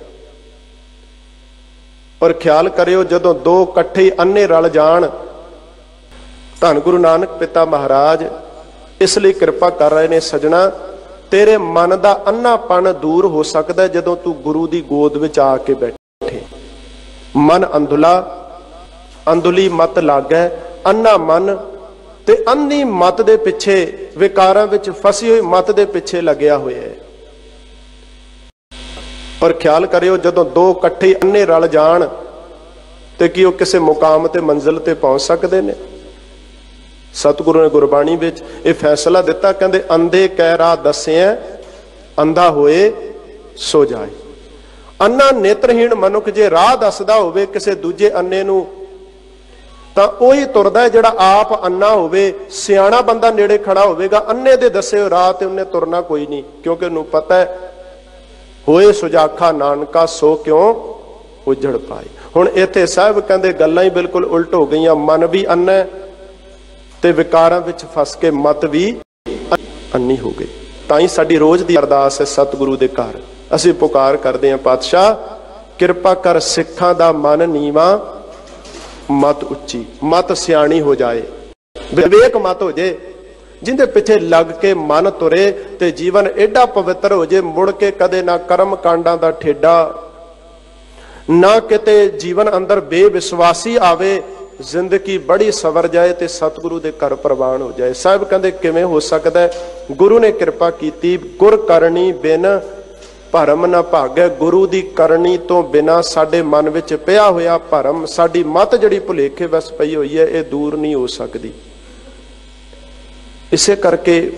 ਔਰ ਖਿਆਲ ਕਰਿਓ, ਜਦੋਂ ਦੋ ਇਕੱਠੇ ਅੰਨੇ ਰਲ ਜਾਣ, ਧੰਨ ਗੁਰੂ ਨਾਨਕ ਪਿਤਾ ਮਹਾਰਾਜ ਇਸ ਲਈ ਕਿਰਪਾ ਕਰ ਰਹੇ ਨੇ, ਸਜਣਾ ਤੇਰੇ ਮਨ ਦਾ ਅੰਨਾਪਣ ਦੂਰ ਹੋ ਸਕਦਾ ਜਦੋਂ ਤੂੰ ਗੁਰੂ ਦੀ ਗੋਦ ਵਿੱਚ ਆ ਕੇ ਬੈਠੇ। ਮਨ ਅੰਧੁਲਾ ਅੰਧੁਲੀ ਮਤ ਲਾਗੈ, ਅੰਨਾ ਮਨ ਤੇ ਅੰਧੀ ਮਤ ਦੇ ਪਿੱਛੇ, ਵਿਕਾਰਾਂ ਵਿੱਚ ਫਸੀ ਹੋਈ ਮਤ ਦੇ ਪਿੱਛੇ ਲੱਗਿਆ ਹੋਇਆ ਹੈ। ਔਰ ਖਿਆਲ ਕਰਿਓ, ਜਦੋਂ ਦੋ ਇਕੱਠੇ ਅੰਨੇ ਰਲ ਜਾਣ ਤੇ ਕੀ ਉਹ ਕਿਸੇ ਮੁਕਾਮ ਤੇ ਮੰਜ਼ਿਲ ਤੇ ਪਹੁੰਚ ਸਕਦੇ ਨੇ? ਸਤਿਗੁਰੂ ਨੇ ਗੁਰਬਾਣੀ ਵਿੱਚ ਇਹ ਫੈਸਲਾ ਦਿੱਤਾ, ਕਹਿੰਦੇ ਅੰਧੇ ਕਹਿ ਰਾਹ ਦੱਸਿਆ, ਅੰਧਾ ਹੋਏ ਸੋ ਜਾਏ। ਅੰਨਾ ਨੇਤਰਹੀਣ ਮਨੁੱਖ ਜੇ ਰਾਹ ਦੱਸਦਾ ਹੋਵੇ ਕਿਸੇ ਦੂਜੇ ਅੰਨੇ ਨੂੰ, ਤਾਂ ਉਹੀ ਤੁਰਦਾ ਜਿਹੜਾ ਆਪ ਅੰਨਾ ਹੋਵੇ। ਸਿਆਣਾ ਬੰਦਾ ਨੇੜੇ ਖੜਾ ਹੋਵੇਗਾ, ਅੰਨੇ ਦੇ ਦੱਸੇ ਰਾਹ ਤੇ ਉਹਨੇ ਤੁਰਨਾ ਕੋਈ ਨਹੀਂ, ਕਿਉਂਕਿ ਉਹਨੂੰ ਪਤਾ ਹੈ ਹੋਏ ਸੁਜਾਖਾ ਨਾਨਕਾ ਸੋ ਕਿਉਂ ਉਜੜ ਪਾਏ। ਹੁਣ ਇੱਥੇ ਸਾਹਿਬ ਕਹਿੰਦੇ ਗੱਲਾਂ ਹੀ ਬਿਲਕੁਲ ਉਲਟ ਹੋ ਗਈਆਂ। ਮਨ ਵੀ ਅੰਨਾ ਤੇ ਵਿਕਾਰਾਂ ਵਿੱਚ ਫਸ ਕੇ ਮਤ ਵੀ ਅੰਨੀ ਹੋ ਗਈ। ਤਾਂ ਹੀ ਸਾਡੀ ਰੋਜ਼ ਦੀ ਅਰਦਾਸ ਹੈ ਸਤਿਗੁਰੂ ਦੇ ਘਰ, ਅਸੀਂ ਪੁਕਾਰ ਕਰਦੇ ਹਾਂ, ਪਾਤਸ਼ਾਹ ਕਿਰਪਾ ਕਰ ਸਿੱਖਾਂ ਦਾ ਮਨ ਨੀਵਾਂ, ਮਤ ਉੱਚੀ, ਮਤ ਸਿਆਣੀ ਹੋ ਜਾਏ, ਵਿਵੇਕ ਮਤ ਹੋ ਜੇ, ਜਿੰਦੇ ਪਿੱਛੇ ਲੱਗ ਕੇ ਮਨ ਤੁਰੇ ਤੇ ਜੀਵਨ ਐਡਾ ਪਵਿੱਤਰ ਹੋ ਜੇ, ਮੁੜ ਕੇ ਕਦੇ ਨਾ ਕਰਮ ਕਾਂਡਾਂ ਦਾ ਠੇਡਾ, ਨਾ ਕਿਤੇ ਜੀਵਨ ਅੰਦਰ ਬੇਵਿਸ਼ਵਾਸੀ ਆਵੇ, ਜ਼ਿੰਦਗੀ ਬੜੀ ਸਵਰ ਜਾਏ ਤੇ ਸਤਿਗੁਰੂ ਦੇ ਘਰ ਪ੍ਰਵਾਨ ਹੋ ਜਾਏ। ਸਾਹਿਬ ਕਹਿੰਦੇ ਕਿਵੇਂ ਹੋ ਸਕਦਾ? ਗੁਰੂ ਨੇ ਕਿਰਪਾ ਕੀਤੀ, ਗੁਰ ਕਰਨੀ ਬਿਨ ਭਰਮ ਨਾ ਭਾਗੈ। ਗੁਰੂ ਦੀ ਕਰਨੀ ਤੋਂ ਬਿਨਾ ਸਾਡੇ ਮਨ ਵਿੱਚ ਪਿਆ ਹੋਇਆ ਭਰਮ, ਸਾਡੀ ਮਤ ਜਿਹੜੀ ਭੁਲੇਖੇ ਵਸ ਪਈ ਹੋਈ ਹੈ, ਇਹ ਦੂਰ ਨਹੀਂ ਹੋ ਸਕਦੀ। ਇਸੇ ਕਰਕੇ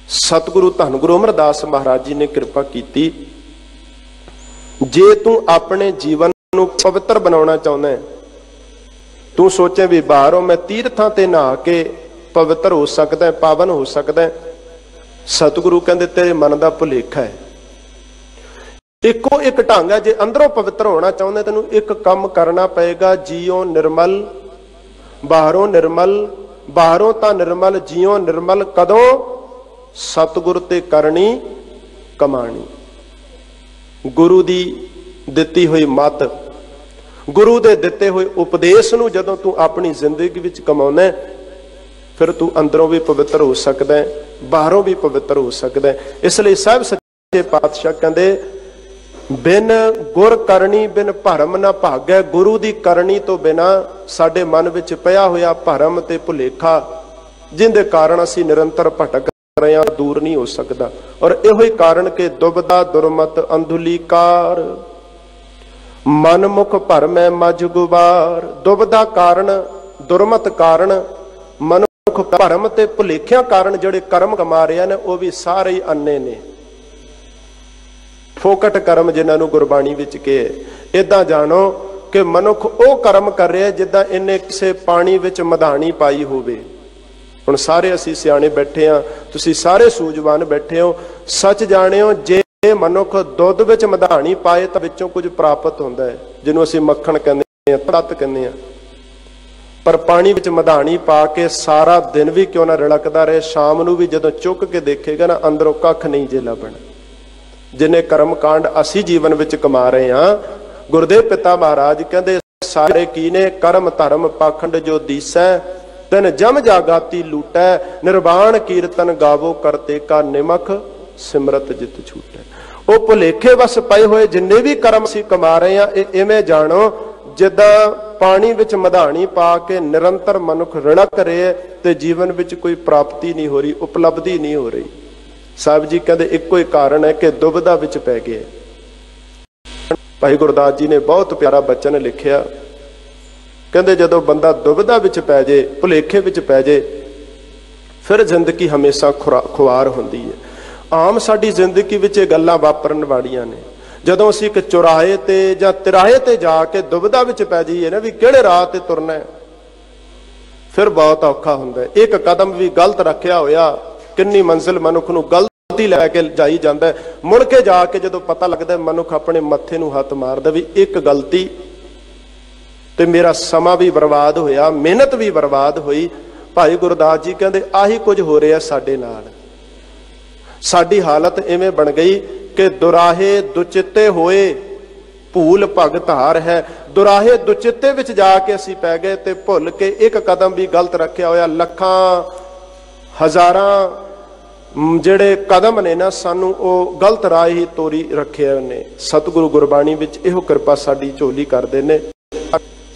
ਸਤਿਗੁਰੂ ਧੰਨ ਗੁਰੂ ਅਮਰਦਾਸ ਮਹਾਰਾਜ ਜੀ ਨੇ ਕਿਰਪਾ ਕੀਤੀ, ਜੇ ਤੂੰ ਆਪਣੇ ਜੀਵਨ ਨੂੰ ਪਵਿੱਤਰ ਬਣਾਉਣਾ ਚਾਹੁੰਦਾ ਹੈ, ਤੂੰ ਸੋਚੇ ਵੀ ਬਾਹਰੋਂ ਮੈਂ ਤੀਰਥਾਂ ਤੇ ਨਹਾ ਕੇ ਪਵਿੱਤਰ ਹੋ ਸਕਦਾ, ਪਾਵਨ ਹੋ ਸਕਦਾ, ਸਤਿਗੁਰੂ ਕਹਿੰਦੇ ਤੇਰੇ ਮਨ ਦਾ ਭੁਲੇਖਾ ਹੈ। ਇੱਕੋ ਇੱਕ ਢੰਗ ਹੈ, ਜੇ ਅੰਦਰੋਂ ਪਵਿੱਤਰ ਹੋਣਾ ਚਾਹੁੰਦੇ ਤੈਨੂੰ ਇੱਕ ਕੰਮ ਕਰਨਾ ਪਏਗਾ, ਜੀਓ ਨਿਰਮਲ ਬਾਹਰੋਂ ਨਿਰਮਲ, ਬਾਹਰੋਂ ਤਾਂ ਨਿਰਮਲ ਜੀਓ ਨਿਰਮਲ ਕਦੋਂ? ਸਤਿਗੁਰ ਤੇ ਕਰਨੀ ਕਮਾਣੀ। ਗੁਰੂ ਦੀ ਦਿੱਤੀ ਹੋਈ ਮੱਤ, ਗੁਰੂ ਦੇ ਦਿੱਤੇ ਹੋਏ ਉਪਦੇਸ਼ ਨੂੰ ਜਦੋਂ ਤੂੰ ਆਪਣੀ ਜ਼ਿੰਦਗੀ ਵਿੱਚ ਕਮਾਉਣਾ, ਫਿਰ ਤੂੰ ਅੰਦਰੋਂ ਵੀ ਪਵਿੱਤਰ ਹੋ ਸਕਦਾ ਹੈ, ਬਾਹਰੋਂ ਵੀ ਪਵਿੱਤਰ ਹੋ ਸਕਦਾ ਹੈ। ਇਸ ਲਈ ਸਾਹਿਬ ਸੱਚੇ ਪਾਤਸ਼ਾਹ ਕਹਿੰਦੇ ਬਿਨ ਗੁਰ ਕਰਨੀ ਬਿਨ ਭਰਮ ਨਾ ਭਾਗੈ। ਗੁਰੂ ਦੀ ਕਰਨੀ ਤੋਂ ਬਿਨਾ ਸਾਡੇ ਮਨ ਵਿੱਚ ਪਿਆ ਹੋਇਆ ਭਰਮ ਤੇ ਭੁਲੇਖਾ, ਜਿੰਦੇ ਕਾਰਨ ਅਸੀਂ ਨਿਰੰਤਰ ਭਟਕ ਰਹੇ ਹਾਂ, ਦੂਰ ਨਹੀਂ ਹੋ ਸਕਦਾ। ਔਰ ਇਹੋ ਹੀ ਕਾਰਨ ਕਿ ਦੁਬਦਾ ਦੁਰਮਤ ਅੰਧੁਲੀਕਾਰ, ਮਨਮੁਖ ਭਰਮੈ ਮਜ ਗੁਬਾਰ। ਦੁਬਦਾ ਕਾਰਨ, ਦੁਰਮਤ ਕਾਰਨ, ਮਨੁੱਖ ਭਰਮ ਤੇ ਭੁਲੇਖਿਆਂ ਕਾਰਨ ਜਿਹੜੇ ਕਰਮ ਕਮਾ ਰਹੇ ਨੇ, ਉਹ ਵੀ ਸਾਰੇ ਹੀ ਅੰਨੇ ਨੇ। ਫੋਕਟ ਕਰਮ ਜਿਨ੍ਹਾਂ ਨੂੰ ਗੁਰਬਾਣੀ ਵਿੱਚ ਕਹੇ, ਏਦਾਂ ਜਾਣੋ ਕਿ ਮਨੁੱਖ ਉਹ ਕਰਮ ਕਰ ਰਿਹਾ ਜਿੱਦਾਂ ਇਹਨੇ ਕਿਸੇ ਪਾਣੀ ਵਿੱਚ ਮਧਾਣੀ ਪਾਈ ਹੋਵੇ। ਹੁਣ ਸਾਰੇ ਅਸੀਂ ਸਿਆਣੇ ਬੈਠੇ ਹਾਂ, ਤੁਸੀਂ ਸਾਰੇ ਸੂਝਵਾਨ ਬੈਠੇ ਹੋ, ਸੱਚ ਜਾਣਿਓ ਜੇ ਮਨੁੱਖ ਦੁੱਧ ਵਿੱਚ ਮਧਾਣੀ ਪਾਏ ਤਾਂ ਵਿੱਚੋਂ ਕੁਝ ਪ੍ਰਾਪਤ ਹੁੰਦਾ ਹੈ, ਜਿਹਨੂੰ ਅਸੀਂ ਮੱਖਣ ਕਹਿੰਦੇ ਹਾਂ, ਤੱਤ ਕਹਿੰਦੇ ਹਾਂ। ਪਰ ਪਾਣੀ ਵਿੱਚ ਮਧਾਣੀ ਪਾ ਕੇ ਸਾਰਾ ਦਿਨ ਵੀ ਕਿਉਂ ਨਾ ਰਿੜਕਦਾ ਰਹੇ, ਸ਼ਾਮ ਨੂੰ ਵੀ ਜਦੋਂ ਚੁੱਕ ਕੇ ਦੇਖੇਗਾ ਨਾ, ਅੰਦਰੋਂ ਕੱਖ ਨਹੀਂ ਜੇ ਲੱਭਣਾ। ਜਿੰਨੇ ਕਰਮ ਕਾਂਡ ਅਸੀਂ ਜੀਵਨ ਵਿੱਚ ਕਮਾ ਰਹੇ ਹਾਂ, ਗੁਰਦੇਵ ਪਿਤਾ ਮਹਾਰਾਜ ਕਹਿੰਦੇ सारे कीने कर्म धर्म पाखंड जो दीसै तिन जम जागाती लूटै निर्वाण कीर्तन गावो करते का निमख सिमरत जित छूटै। ਉਹ ਭੁਲੇਖੇ ਵਸ ਪਏ ਹੋਏ ਜਿੰਨੇ ਵੀ ਕਰਮ ਅਸੀਂ ਕਮਾ ਰਹੇ ਆ ਇਹ ਇਵੇਂ ਜਾਣੋ ਜਿੱਦਾਂ ਪਾਣੀ ਵਿੱਚ ਮਧਾਣੀ ਪਾ ਕੇ ਨਿਰੰਤਰ ਮਨੁੱਖ ਰਿੜਕ ਰਿਹਾ ਤੇ ਜੀਵਨ ਵਿੱਚ ਕੋਈ ਪ੍ਰਾਪਤੀ ਨਹੀਂ ਹੋ ਰਹੀ, ਉਪਲਬਧੀ ਨਹੀਂ ਹੋ ਰਹੀ। ਸਾਹਿਬ ਜੀ ਕਹਿੰਦੇ ਇੱਕੋ ਹੀ ਕਾਰਨ ਹੈ ਕਿ ਦੁਬਿਧਾ ਵਿੱਚ ਪੈ ਗਏ। ਭਾਈ ਗੁਰਦਾਸ ਜੀ ਨੇ ਬਹੁਤ ਪਿਆਰਾ ਬਚਨ ਲਿਖਿਆ, ਕਹਿੰਦੇ ਜਦੋਂ ਬੰਦਾ ਦੁਬਿਧਾ ਵਿੱਚ ਪੈ ਜੇ, ਭੁਲੇਖੇ ਵਿੱਚ ਪੈ ਜੇ, ਫਿਰ ਜ਼ਿੰਦਗੀ ਹਮੇਸ਼ਾ ਖੁਆਰ ਹੁੰਦੀ ਹੈ। ਆਮ ਸਾਡੀ ਜ਼ਿੰਦਗੀ ਵਿੱਚ ਇਹ ਗੱਲਾਂ ਵਾਪਰਨ ਵਾਲੀਆਂ ਨੇ। ਜਦੋਂ ਅਸੀਂ ਇੱਕ ਚੁਰਾਹੇ ਤੇ ਜਾਂ ਤਿਰਾਹੇ ਤੇ ਜਾ ਕੇ ਦੁਬਿਧਾ ਵਿੱਚ ਪੈ ਜਾਈਏ ਨਾ ਵੀ ਕਿਹੜੇ ਰਾਹ ਤੇ ਤੁਰਨਾ ਹੈ, ਫਿਰ ਬਹੁਤ ਔਖਾ ਹੁੰਦਾ। ਇੱਕ ਕਦਮ ਵੀ ਗਲਤ ਰੱਖਿਆ ਹੋਇਆ ਕਿੰਨੀ ਮੰਜ਼ਿਲ ਮਨੁੱਖ ਨੂੰ ਗਲਤੀ ਲੈ ਕੇ ਜਾਈ ਜਾਂਦਾ। ਮੁੜ ਕੇ ਜਾ ਕੇ ਜਦੋਂ ਪਤਾ ਲੱਗਦਾ ਮਨੁੱਖ ਆਪਣੇ ਮੱਥੇ ਨੂੰ ਹੱਥ ਮਾਰਦਾ ਵੀ ਇੱਕ ਗਲਤੀ ਤੇ ਮੇਰਾ ਸਮਾਂ ਵੀ ਬਰਬਾਦ ਹੋਇਆ, ਮਿਹਨਤ ਵੀ ਬਰਬਾਦ ਹੋਈ। ਭਾਈ ਗੁਰਦਾਸ ਜੀ ਕਹਿੰਦੇ ਆਹੀ ਕੁਝ ਹੋ ਰਿਹਾ ਸਾਡੇ ਨਾਲ। ਸਾਡੀ ਹਾਲਤ ਇਵੇਂ ਬਣ ਗਈ ਕਿ ਦੁਰਾਹੇ ਦੁਚਿੱਤੇ ਹੋਏ ਭੂਲ ਭਗਤ ਹਾਰ ਹੈ। ਦੁਰਾਹੇ ਦੁਚਿੱਤੇ ਵਿੱਚ ਜਾ ਕੇ ਅਸੀਂ ਪੈ ਗਏ ਤੇ ਭੁੱਲ ਕੇ ਇੱਕ ਕਦਮ ਵੀ ਗਲਤ ਰੱਖਿਆ ਹੋਇਆ। ਲੱਖਾਂ ਹਜ਼ਾਰਾਂ ਜਿਹੜੇ ਕਦਮ ਨੇ ਨਾ ਸਾਨੂੰ ਉਹ ਗਲਤ ਰਾਹ ਹੀ ਤੋਰੀ ਰੱਖਿਆ ਨੇ। ਸਤਿਗੁਰੂ ਗੁਰਬਾਣੀ ਵਿੱਚ ਇਹੋ ਕਿਰਪਾ ਸਾਡੀ ਝੋਲੀ ਕਰਦੇ ਨੇ।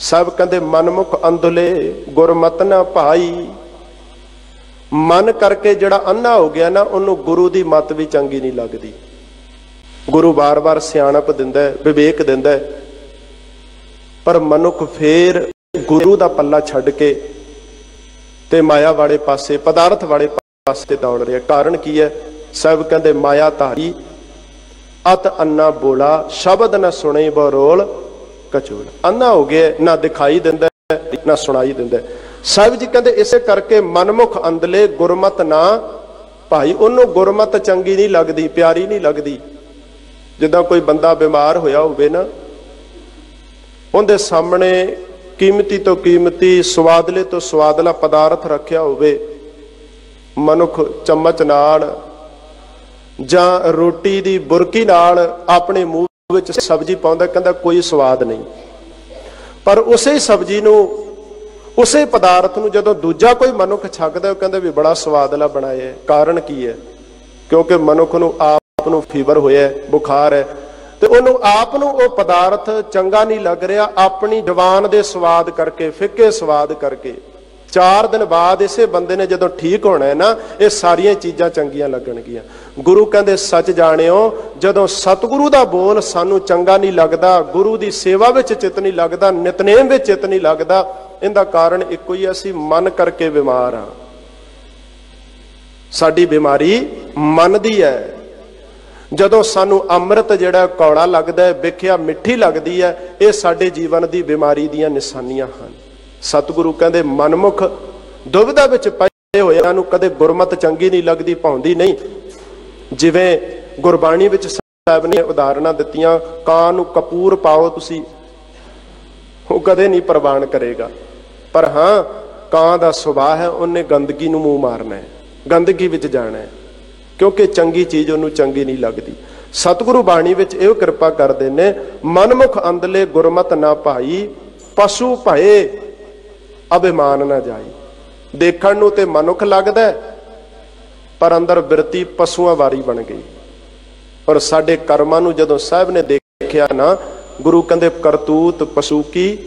ਸਭ ਕਹਿੰਦੇ ਮਨਮੁਖ ਅੰਧਲੇ ਗੁਰਮਤਿ ਨਾ ਭਾਈ। ਮਨ ਕਰਕੇ ਜਿਹੜਾ ਅੰਨਾ ਹੋ ਗਿਆ ਨਾ ਉਹਨੂੰ ਗੁਰੂ ਦੀ ਮੱਤ ਵੀ ਚੰਗੀ ਨਹੀਂ ਲੱਗਦੀ। ਗੁਰੂ ਵਾਰ-ਵਾਰ ਸਿਆਣਪ ਦਿੰਦਾ ਹੈ, ਵਿਵੇਕ ਦਿੰਦਾ ਹੈ, ਪਰ ਮਨੁੱਖ ਫੇਰ ਗੁਰੂ ਦਾ ਪੱਲਾ ਛੱਡ ਕੇ ਤੇ ਮਾਇਆ ਵਾਲੇ ਪਾਸੇ, ਪਦਾਰਥ ਵਾਲੇ ਪਾਸੇ ਦੌੜ ਰਿਹਾ। ਕਾਰਨ ਕੀ ਹੈ? ਸਭ ਕਹਿੰਦੇ ਮਾਇਆ ਧਾਰੀ ਅਤ ਅੰਨਾ ਬੋਲਾ ਸ਼ਬਦ ਨਾ ਸੁਣੇ ਬਰੋਲ ਕਚੋਲ। ਅੰਨਾ ਹੋ ਗਿਆ, ਨਾ ਦਿਖਾਈ ਦਿੰਦਾ ਨਾ ਸੁਣਾਈ ਦਿੰਦਾ। ਸਾਹਿਬ ਜੀ ਕਹਿੰਦੇ ਇਸੇ ਕਰਕੇ ਮਨਮੁਖ ਅੰਧਲੇ ਗੁਰਮਤਿ ਨਾ ਭਾਈ। ਉਹਨੂੰ ਗੁਰਮਤ ਚੰਗੀ ਨਹੀਂ ਲੱਗਦੀ, ਪਿਆਰੀ ਨਹੀਂ ਲੱਗਦੀ। ਜਿੱਦਾਂ ਕੋਈ ਬੰਦਾ ਬਿਮਾਰ ਹੋਇਆ ਹੋਵੇ ਨਾ, ਉਹਦੇ ਸਾਹਮਣੇ ਕੀਮਤੀ ਤੋਂ ਕੀਮਤੀ, ਸਵਾਦਲੇ ਤੋਂ ਸਵਾਦਲਾ ਪਦਾਰਥ ਰੱਖਿਆ ਹੋਵੇ, ਮਨੁੱਖ ਚਮਚ ਨਾਲ ਜਾਂ ਰੋਟੀ ਦੀ ਬੁਰਕੀ ਨਾਲ ਆਪਣੇ ਮੂੰਹ ਵਿੱਚ ਸਬਜ਼ੀ ਪਾਉਂਦਾ, ਕਹਿੰਦਾ ਕੋਈ ਸਵਾਦ ਨਹੀਂ। ਪਰ ਉਸੇ ਸਬਜ਼ੀ ਨੂੰ, ਉਸੇ ਪਦਾਰਥ ਨੂੰ ਜਦੋਂ ਦੂਜਾ ਕੋਈ ਮਨੁੱਖ ਛਕਦਾ, ਉਹ ਕਹਿੰਦਾ ਵੀ ਬੜਾ ਸਵਾਦਲਾ ਬਣਾਇਆ। ਕਾਰਨ ਕੀ ਹੈ? ਕਿਉਂਕਿ ਮਨੁੱਖ ਨੂੰ ਆਪ ਨੂੰ ਫੀਵਰ ਹੋਇਆ, ਬੁਖਾਰ ਹੈ, ਤੇ ਉਹਨੂੰ ਆਪ ਨੂੰ ਉਹ ਪਦਾਰਥ ਚੰਗਾ ਨਹੀਂ ਲੱਗ ਰਿਹਾ। ਆਪਣੀ ਜ਼ੁਬਾਨ ਦੇ ਸਵਾਦ ਕਰਕੇ, ਫਿੱਕੇ ਸਵਾਦ ਕਰਕੇ 4 ਦਿਨ ਬਾਅਦ ਇਸੇ ਬੰਦੇ ਨੇ ਜਦੋਂ ਠੀਕ ਹੋਣਾ ਹੈ ਨਾ, ਇਹ ਸਾਰੀਆਂ ਚੀਜ਼ਾਂ ਚੰਗੀਆਂ ਲੱਗਣਗੀਆਂ। ਗੁਰੂ ਕਹਿੰਦੇ ਸੱਚ ਜਾਣਿਓ, ਜਦੋਂ ਸਤਿਗੁਰੂ ਦਾ ਬੋਲ ਸਾਨੂੰ ਚੰਗਾ ਨਹੀਂ ਲੱਗਦਾ, ਗੁਰੂ ਦੀ ਸੇਵਾ ਵਿੱਚ ਚਿੱਤ ਨਹੀਂ ਲੱਗਦਾ, ਨਿਤਨੇਮ ਵਿੱਚ ਚਿੱਤ ਨਹੀਂ ਲੱਗਦਾ, ਇਹਦਾ ਕਾਰਨ ਇੱਕੋ ਹੀ, ਅਸੀਂ ਮਨ ਕਰਕੇ ਬਿਮਾਰ ਹਾਂ। ਸਾਡੀ ਬਿਮਾਰੀ ਮਨ ਦੀ ਹੈ। ਜਦੋਂ ਸਾਨੂੰ ਅੰਮ੍ਰਿਤ ਜਿਹੜਾ ਕੌੜਾ ਲੱਗਦਾ ਹੈ, ਵਿਖਿਆ ਮਿੱਠੀ ਲੱਗਦੀ ਹੈ, ਇਹ ਸਾਡੇ ਜੀਵਨ ਦੀ ਬਿਮਾਰੀ ਦੀਆਂ ਨਿਸ਼ਾਨੀਆਂ ਹਨ। ਸਤਿਗੁਰੂ ਕਹਿੰਦੇ ਮਨਮੁਖ ਦੁਬਿਧਾ ਵਿੱਚ ਪਏ ਹੋਇਆਂ ਨੂੰ ਕਦੇ ਗੁਰਮਤਿ ਚੰਗੀ ਨਹੀਂ ਲੱਗਦੀ, ਭਾਉਂਦੀ ਨਹੀਂ। ਜਿਵੇਂ ਗੁਰਬਾਣੀ ਵਿੱਚ ਸਾਹਿਬ ਨੇ ਉਦਾਹਰਨਾਂ ਦਿੱਤੀਆਂ, ਕਾਂ ਨੂੰ ਕਪੂਰ ਪਾਓ ਤੁਸੀਂ, ਉਹ ਕਦੇ ਨਹੀਂ ਪ੍ਰਵਾਨ ਕਰੇਗਾ। ਪਰ ਹਾਂ, ਕਾਂ ਦਾ ਸੁਭਾਅ ਹੈ, ਉਹਨੇ ਗੰਦਗੀ ਨੂੰ ਮੂੰਹ ਮਾਰਨਾ ਹੈ, ਗੰਦਗੀ ਵਿੱਚ ਜਾਣਾ ਹੈ, ਕਿਉਂਕਿ ਚੰਗੀ ਚੀਜ਼ ਉਹਨੂੰ ਚੰਗੀ ਨਹੀਂ ਲੱਗਦੀ। ਸਤਿਗੁਰੂ ਬਾਣੀ ਵਿੱਚ ਇਹੋ ਕਿਰਪਾ ਕਰਦੇ ਨੇ, ਮਨਮੁਖ ਅੰਧਲੇ ਗੁਰਮਤਿ ਨਾ ਭਾਈ, ਪਸ਼ੂ ਭਏ ਅਭਿਮਾਨ ਨਾ ਜਾਈ। ਦੇਖਣ ਨੂੰ ਤੇ ਮਨੁੱਖ ਲੱਗਦਾ, ਪਰ ਅੰਦਰ ਬਿਰਤੀ ਪਸ਼ੂਆਂ ਵਾਰੀ ਬਣ ਗਈ। ਔਰ ਸਾਡੇ ਕਰਮਾਂ ਨੂੰ ਜਦੋਂ ਸਾਹਿਬ ਨੇ ਦੇਖਿਆ ਨਾ, ਗੁਰੂ ਕਹਿੰਦੇ ਕਰਤੂਤ ਪਸ਼ੂ ਕੀ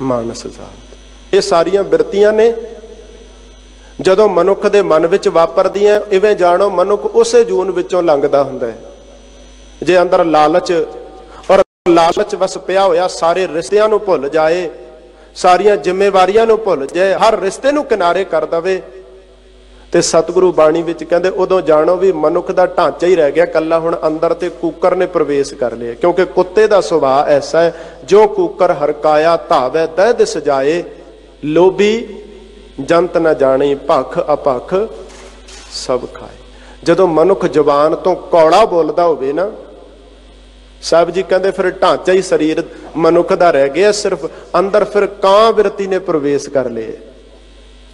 ਮਾਨਸ ਜਾਤ। ਇਹ ਸਾਰੀਆਂ ਬਿਰਤੀਆਂ ਨੇ ਜਦੋਂ ਮਨੁੱਖ ਦੇ ਮਨ ਵਿੱਚ ਵਾਪਰਦੀਆਂ, ਇਵੇਂ ਜਾਣੋ ਮਨੁੱਖ ਉਸੇ ਜੂਨ ਵਿੱਚੋਂ ਲੰਘਦਾ ਹੁੰਦਾ ਹੈ। ਜੇ ਅੰਦਰ ਲਾਲਚ ਔਰ ਲਾਲਚ ਵਸ ਪਿਆ ਹੋਇਆ, ਸਾਰੇ ਰਿਸ਼ਤਿਆਂ ਨੂੰ ਭੁੱਲ ਜਾਏ, ਸਾਰੀਆਂ ਜ਼ਿੰਮੇਵਾਰੀਆਂ ਨੂੰ ਭੁੱਲ ਜਾਏ, ਹਰ ਰਿਸ਼ਤੇ ਨੂੰ ਕਿਨਾਰੇ ਕਰ ਦਵੇ, ਤੇ ਸਤਿਗੁਰੂ ਬਾਣੀ ਵਿੱਚ ਕਹਿੰਦੇ ਉਦੋਂ ਜਾਣੋ ਵੀ ਮਨੁੱਖ ਦਾ ਢਾਂਚਾ ਹੀ ਰਹਿ ਗਿਆ ਕੱਲਾ। ਹੁਣ ਅੰਦਰ ਤੇ ਕੂਕਰ ਨੇ ਪ੍ਰਵੇਸ਼ ਕਰ ਲਿਆ, ਕਿਉਂਕਿ ਕੁੱਤੇ ਦਾ ਸੁਭਾਅ ਐਸਾ ਹੈ, ਜੋ ਕੂਕਰ ਹਰਕਾਇਆ ਧਾਵੈ ਦਹਿ ਦਿਸ ਜਾਏ, ਲੋਭੀ ਜੰਤ ਨਾ ਜਾਣੀ ਭਖ ਅਪਖ ਸਭ ਖਾਏ। ਜਦੋਂ ਮਨੁੱਖ ਜ਼ੁਬਾਨ ਤੋਂ ਕੌੜਾ ਬੋਲਦਾ ਹੋਵੇ ਨਾ, ਸਾਹਿਬ ਜੀ ਕਹਿੰਦੇ ਫਿਰ ਢਾਂਚਾ ਹੀ ਸਰੀਰ ਮਨੁੱਖ ਦਾ ਰਹਿ ਗਿਆ, ਸਿਰਫ ਅੰਦਰ ਫਿਰ ਕਾਂ ਬਿਰਤੀ ਨੇ ਪ੍ਰਵੇਸ਼ ਕਰ ਲਏ।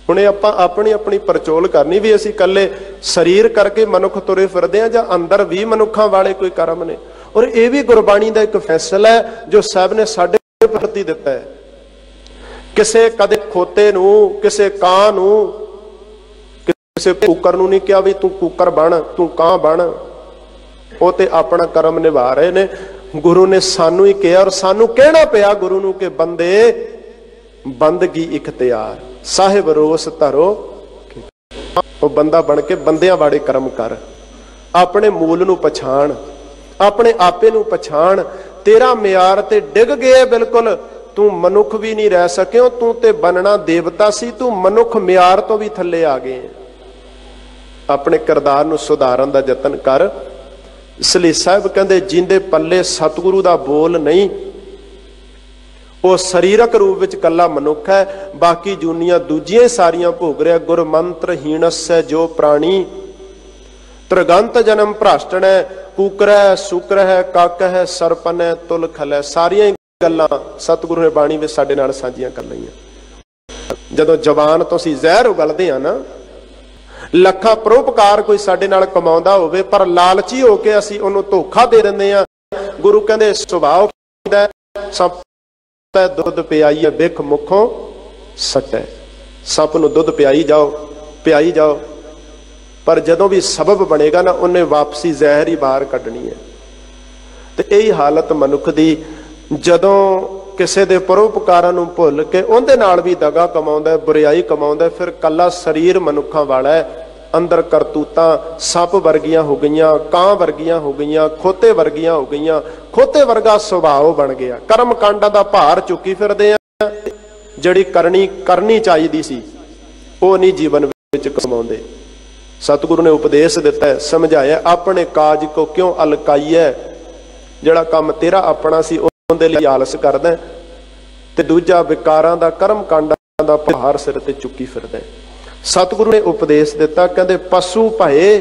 ਹੁਣ ਇਹ ਆਪਾਂ ਆਪਣੀ ਆਪਣੀ ਪਰਚੋਲ ਕਰਨੀ ਵੀ ਅਸੀਂ ਇਕੱਲੇ ਸਰੀਰ ਕਰਕੇ ਮਨੁੱਖ ਤੁਰੇ ਫਿਰਦੇ ਆ, ਜਾਂ ਅੰਦਰ ਵੀ ਮਨੁੱਖਾਂ ਵਾਲੇ ਕੋਈ ਕਰਮ ਨੇ। ਔਰ ਇਹ ਵੀ ਗੁਰਬਾਣੀ ਦਾ ਇੱਕ ਫੈਸਲਾ ਹੈ ਜੋ ਸਾਹਿਬ ਨੇ ਸਾਡੇ ਪ੍ਰਤੀ ਦਿੱਤਾ ਹੈ। ਕਿਸੇ ਕਦੇ ਖੋਤੇ ਨੂੰ, ਕਿਸੇ ਕਾਂ ਨੂੰ, ਕਿਸੇ ਕੁੱਕਰ ਨੂੰ ਨਹੀਂ ਕਿਹਾ ਵੀ ਤੂੰ ਕੁੱਕਰ ਬਣ, ਤੂੰ ਕਾਂ ਬਣ। ਉਹ ਤੇ ਆਪਣਾ ਕਰਮ ਨਿਭਾ ਰਹੇ ਨੇ। ਗੁਰੂ ਨੇ ਸਾਨੂੰ ਹੀ ਕਿਹਾ, ਔਰ ਸਾਨੂੰ ਕਹਿਣਾ ਪਿਆ ਗੁਰੂ ਨੂੰ ਕਿ ਬੰਦੇ ਬੰਦਗੀ ਇਖਤਿਆਰ ਸਾਹਿਬ ਰੋਸ ਧਰੋ। ਉਹ ਬੰਦਾ ਬਣ ਕੇ ਬੰਦਿਆਂ ਵਾਲੇ ਕਰਮ ਕਰ। ਆਪਣੇ ਮੂਲ ਨੂੰ ਪਛਾਣ, ਆਪਣੇ ਆਪੇ ਨੂੰ ਪਛਾਣ। ਤੇਰਾ ਮਿਆਰ ਤੇ ਡਿੱਗ ਗਿਆ ਬਿਲਕੁਲ। ਤੂੰ ਮਨੁੱਖ ਵੀ ਨਹੀਂ ਰਹਿ ਸਕਿਓ। ਤੂੰ ਤੇ ਬਣਨਾ ਦੇਵਤਾ ਸੀ, ਤੂੰ ਮਨੁੱਖ ਮਿਆਰ ਤੋਂ ਵੀ ਥੱਲੇ ਆ ਗਏ। ਆਪਣੇ ਕਿਰਦਾਰ ਨੂੰ ਸੁਧਾਰਨ ਦਾ ਯਤਨ ਕਰ। ਇਸ ਲਈ ਸਾਹਿਬ ਕਹਿੰਦੇ ਜਿੰਦੇ ਪੱਲੇ ਸਤਿਗੁਰੂ ਦਾ ਬੋਲ ਨਹੀਂ, ਉਹ ਸਰੀਰਕ ਰੂਪ ਵਿੱਚ ਕੱਲਾ ਮਨੁੱਖ ਹੈ, ਬਾਕੀ ਜੂਨੀਆਂ ਦੂਜੀਆਂ ਸਾਰੀਆਂ ਭੋਗ ਰਿਹਾ। ਗੁਰਮੰਤਰ ਹੀਣਸੈ ਜੋ ਪ੍ਰਾਣੀ, ਤ੍ਰਿਗੰਤ ਜਨਮ ਭ੍ਰਸ਼ਟਣੈ, ਕੂਕਰੈ ਸੁਕਰੈ ਕੱਕ ਹੈ, ਸਰਪਨੈ ਤੁਲ ਖਲੈ। ਸਾਰੀਆਂ ਹੀ ਗੱਲਾਂ ਸਤਿਗੁਰੂ ਨੇ ਬਾਣੀ ਵਿੱਚ ਸਾਡੇ ਨਾਲ ਸਾਂਝੀਆਂ ਕਰ ਲਈਆਂ। ਜਦੋਂ ਜ਼ਬਾਨ ਤੋਂ ਅਸੀਂ ਜ਼ਹਿਰ ਉਗਲਦੇ ਆ ਨਾ, ਲੱਖਾਂ ਪਰਉਪਕਾਰ ਕੋਈ ਸਾਡੇ ਨਾਲ ਕਮਾਉਂਦਾ ਹੋਵੇ, ਪਰ ਲਾਲਚੀ ਹੋ ਕੇ ਅਸੀਂ ਉਹਨੂੰ ਧੋਖਾ ਦੇ ਦਿੰਦੇ ਆ। ਗੁਰੂ ਕਹਿੰਦੇ ਸੁਭਾਅ ਸੱਪ ਦੁੱਧ ਪਿਆਈ ਬਿਖ ਮੁਖੋਂ ਸਟੈ। ਸੱਪ ਨੂੰ ਦੁੱਧ ਪਿਆਈ ਜਾਓ, ਪਰ ਜਦੋਂ ਵੀ ਸਬਬ ਬਣੇਗਾ ਨਾ, ਉਹਨੇ ਵਾਪਸੀ ਜ਼ਹਿਰ ਹੀ ਬਾਹਰ ਕੱਢਣੀ ਹੈ। ਤੇ ਇਹੀ ਹਾਲਤ ਮਨੁੱਖ ਦੀ, ਜਦੋਂ ਕਿਸੇ ਦੇ ਪਰਉਪਕਾਰਾਂ ਨੂੰ ਭੁੱਲ ਕੇ ਉਹਦੇ ਨਾਲ ਵੀ ਦਗਾ ਕਮਾਉਂਦਾ, ਬੁਰਿਆਈ ਕਮਾਉਂਦਾ, ਫਿਰ ਕੱਲਾ ਸਰੀਰ ਮਨੁੱਖਾਂ ਵਾਲਾ ਹੈ। ਅੰਦਰ ਕਰਤੂਤਾਂ ਸੱਪ ਵਰਗੀਆਂ ਹੋ ਗਈਆਂ, ਕਾਂ ਵਰਗੀਆਂ ਹੋ ਗਈਆਂ, ਖੋਤੇ ਵਰਗੀਆਂ ਹੋ ਗਈਆਂ। ਖੋਤੇ ਵਰਗਾ ਸੁਭਾਅ ਬਣ ਗਿਆ। ਕਰਮ ਕਾਂਡਾਂ ਦਾ ਭਾਰ ਚੁੱਕੀ ਫਿਰਦੇ ਆ। ਜਿਹੜੀ ਕਰਨੀ ਚਾਹੀਦੀ ਸੀ ਉਹ ਨਹੀਂ ਜੀਵਨ ਵਿੱਚ ਕਮਾਉਂਦੇ। ਸਤਿਗੁਰੂ ਨੇ ਉਪਦੇਸ਼ ਦਿੱਤਾ ਹੈ, ਸਮਝਾਇਆ, ਆਪਣੇ ਕਾਜ ਕੋ ਕਿਉਂ ਅਲਕਾਈਐ। ਜਿਹੜਾ ਕੰਮ ਤੇਰਾ ਆਪਣਾ ਸੀ ਉਹਦੇ ਲਈ ਆਲਸ ਕਰਦਾ, ਤੇ ਦੂਜਾ ਵਿਕਾਰਾਂ ਦਾ, ਕਰਮ ਕਾਂਡਾਂ ਦਾ ਭਾਰ ਸਿਰ ਤੇ ਚੁੱਕੀ ਫਿਰਦਾ। ਸਤਿਗੁਰੂ ਨੇ ਉਪਦੇਸ਼ ਦਿੱਤਾ, ਕਹਿੰਦੇ ਪਸ਼ੂ ਭਏ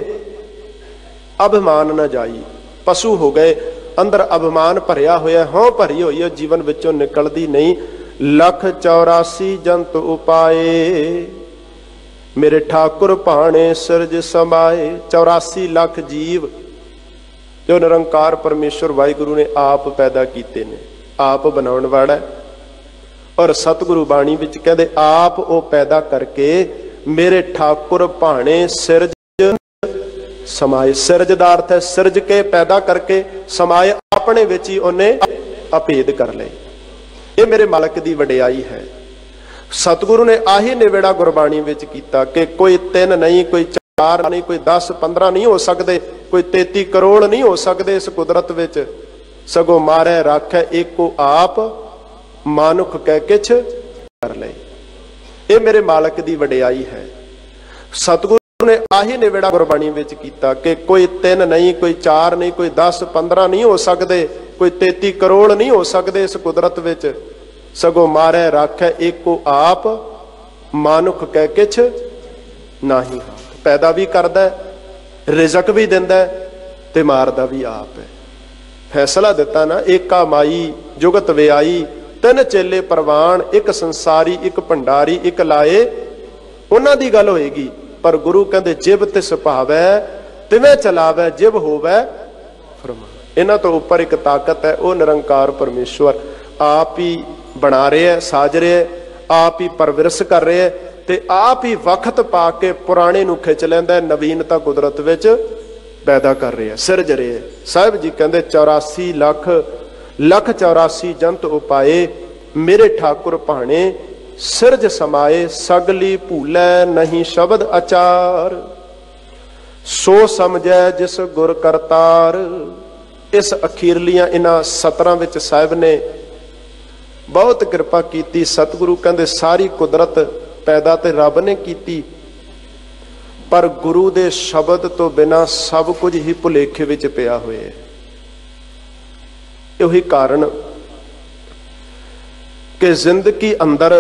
ਅਭਿਮਾਨ ਨਾ ਜਾਈ। ਪਸ਼ੂ ਹੋ ਗਏ, ਅੰਦਰ ਅਭਿਮਾਨ ਭਰਿਆ ਹੋਇਆ, ਹਉ ਭਰੀ ਹੋਈ ਹੈ, ਜੀਵਨ ਵਿੱਚੋਂ ਨਿਕਲਦੀ ਨਹੀਂ। ਲੱਖ 84 ਜੰਤ ਉਪਾਏ, ਮੇਰੇ ਠਾਕੁਰ ਭਾਣੇ ਸਿਰਜ ਸਮਾਏ। 84 ਲੱਖ ਜੀਵ ਜੋ ਨਿਰੰਕਾਰ ਪਰਮੇਸ਼ਵਰ ਵਾਹਿਗੁਰੂ ਨੇ ਆਪ ਪੈਦਾ ਕੀਤੇ ਨੇ, ਆਪ ਬਣਾਉਣ ਵਾਲਾ। ਔਰ ਸਤਿਗੁਰੂ ਬਾਣੀ ਵਿੱਚ ਕਹਿੰਦੇ ਆਪ ਉਹ ਪੈਦਾ ਕਰਕੇ ਮੇਰੇ ਠਾਕੁਰ ਭਾਣੇ ਸਿਰਜ ਸਮਾਏ। ਸਿਰਜ ਦਾ ਅਰਥ ਹੈ ਸਿਰਜ ਕੇ, ਪੈਦਾ ਕਰਕੇ, ਸਮਾਏ ਆਪਣੇ ਵਿੱਚ ਹੀ ਉਹਨੇ ਅਭੇਦ ਕਰ ਲਏ। ਇਹ ਮੇਰੇ ਮਾਲਕ ਦੀ ਵਡਿਆਈ ਹੈ। ਸਤਿਗੁਰੂ ਨੇ ਆਹੀ ਨਿਵੇੜਾ ਗੁਰਬਾਣੀ ਵਿੱਚ ਕੀਤਾ ਕਿ ਕੋਈ 3 ਨਹੀਂ, ਕੋਈ 4 ਨਹੀਂ, ਕੋਈ 10 15 ਨਹੀਂ ਹੋ ਸਕਦੇ, ਕੋਈ 33 ਕਰੋੜ ਨਹੀਂ ਹੋ ਸਕਦੇ ਇਸ ਕੁਦਰਤ ਵਿੱਚ। ਸਗੋਂ ਮਾਰੈ ਰਾਖੈ ਏਕੋ ਆਪ, ਮਾਨੁਖ ਕਹਿ ਕਿਛ ਕਰ ਲਏ। ਇਹ ਮੇਰੇ ਮਾਲਕ ਦੀ ਵਡਿਆਈ ਹੈ। ਸਤਿਗੁਰੂ ਨੇ ਆਹੀ ਨਿਵੇੜਾ ਗੁਰਬਾਣੀ ਵਿੱਚ ਕੀਤਾ ਕਿ ਕੋਈ 3 ਨਹੀਂ, ਕੋਈ 4 ਨਹੀਂ, ਕੋਈ 10 15 ਨਹੀਂ ਹੋ ਸਕਦੇ, ਕੋਈ 33 ਕਰੋੜ ਨਹੀਂ ਹੋ ਸਕਦੇ ਇਸ ਕੁਦਰਤ ਵਿੱਚ। ਸਗੋਂ ਮਾਰੈ ਰਾਖੈ ਏਕੋ ਆਪ, ਮਾਨੁਖ ਕਹਿ ਕਿਛ ਨਾਹੀ। ਪੈਦਾ ਵੀ ਕਰਦਾ, ਰਿਜ਼ਕ ਵੀ ਦਿੰਦਾ, ਤੇ ਮਾਰਦਾ ਵੀ ਆਪ ਹੈ। ਫੈਸਲਾ ਦਿੱਤਾ ਨਾ, ਏਕਾ ਮਾਈ ਜੁਗਤ ਵਿਆਈ, 3 ਚੇਲੇ ਪ੍ਰਵਾਨ, ਇੱਕ ਸੰਸਾਰੀ, ਇੱਕ ਭੰਡਾਰੀ, ਇੱਕ ਲਾਏ। ਉਹਨਾਂ ਦੀ ਗੱਲ ਹੋਏਗੀ। ਪਰ ਗੁਰੂ ਕਹਿੰਦੇ ਜਿਵ ਤਿਸ ਭਾਵੈ ਤਿਵੇਂ ਚਲਾਵੈ, ਜਿਵ ਹੋਵੈ ਫਰਮਾਨ। ਇਹਨਾਂ ਤੋਂ ਉੱਪਰ ਇੱਕ ਤਾਕਤ ਹੈ, ਉਹ ਨਿਰੰਕਾਰ ਪਰਮੇਸ਼ਵਰ ਆਪ ਹੀ ਬਣਾ ਰਿਹਾ, ਸਾਜ ਰਿਹਾ, ਆਪ ਹੀ ਪਰਵਰਿਸ਼ ਕਰ ਰਿਹਾ, ਤੇ ਆਪ ਹੀ ਵਕਤ ਪਾ ਕੇ ਪੁਰਾਣੇ ਨੂੰ ਖਿੱਚ ਲੈਂਦਾ, ਨਵੀਨਤਾ ਕੁਦਰਤ ਵਿੱਚ ਪੈਦਾ ਕਰ ਰਿਹਾ, ਸਿਰਜ ਰਿਹਾ। ਸਾਹਿਬ ਜੀ ਕਹਿੰਦੇ 84 ਲੱਖ 84 ਜੰਤ ਉਪਾਏ, ਮੇਰੇ ਠਾਕੁਰ ਭਾਣੇ ਸਿਰਜ ਸਮਾਏ। ਸਗਲੀ ਭੂਲੈ ਨਹੀਂ ਸ਼ਬਦ ਅਚਾਰ, ਸੋ ਸਮਝੈ ਜਿਸ ਗੁਰ ਕਰਤਾਰ। ਇਸ ਅਖੀਰਲੀਆਂ ਇਹਨਾਂ ਸਤਰਾਂ ਵਿੱਚ ਸਾਹਿਬ ਨੇ ਬਹੁਤ ਕਿਰਪਾ ਕੀਤੀ। ਸਤਿਗੁਰੂ ਕਹਿੰਦੇ ਸਾਰੀ ਕੁਦਰਤ ਪੈਦਾ ਤੇ ਰੱਬ ਨੇ ਕੀਤੀ, ਪਰ ਗੁਰੂ ਦੇ ਸ਼ਬਦ ਤੋਂ ਬਿਨਾਂ ਸਭ ਕੁਝ ਹੀ ਭੁਲੇਖੇ ਵਿੱਚ ਪਿਆ ਹੋਇਆ ਹੈ। ਉਹੀ ਕਾਰਨ ਕਿ ਜ਼ਿੰਦਗੀ ਅੰਦਰ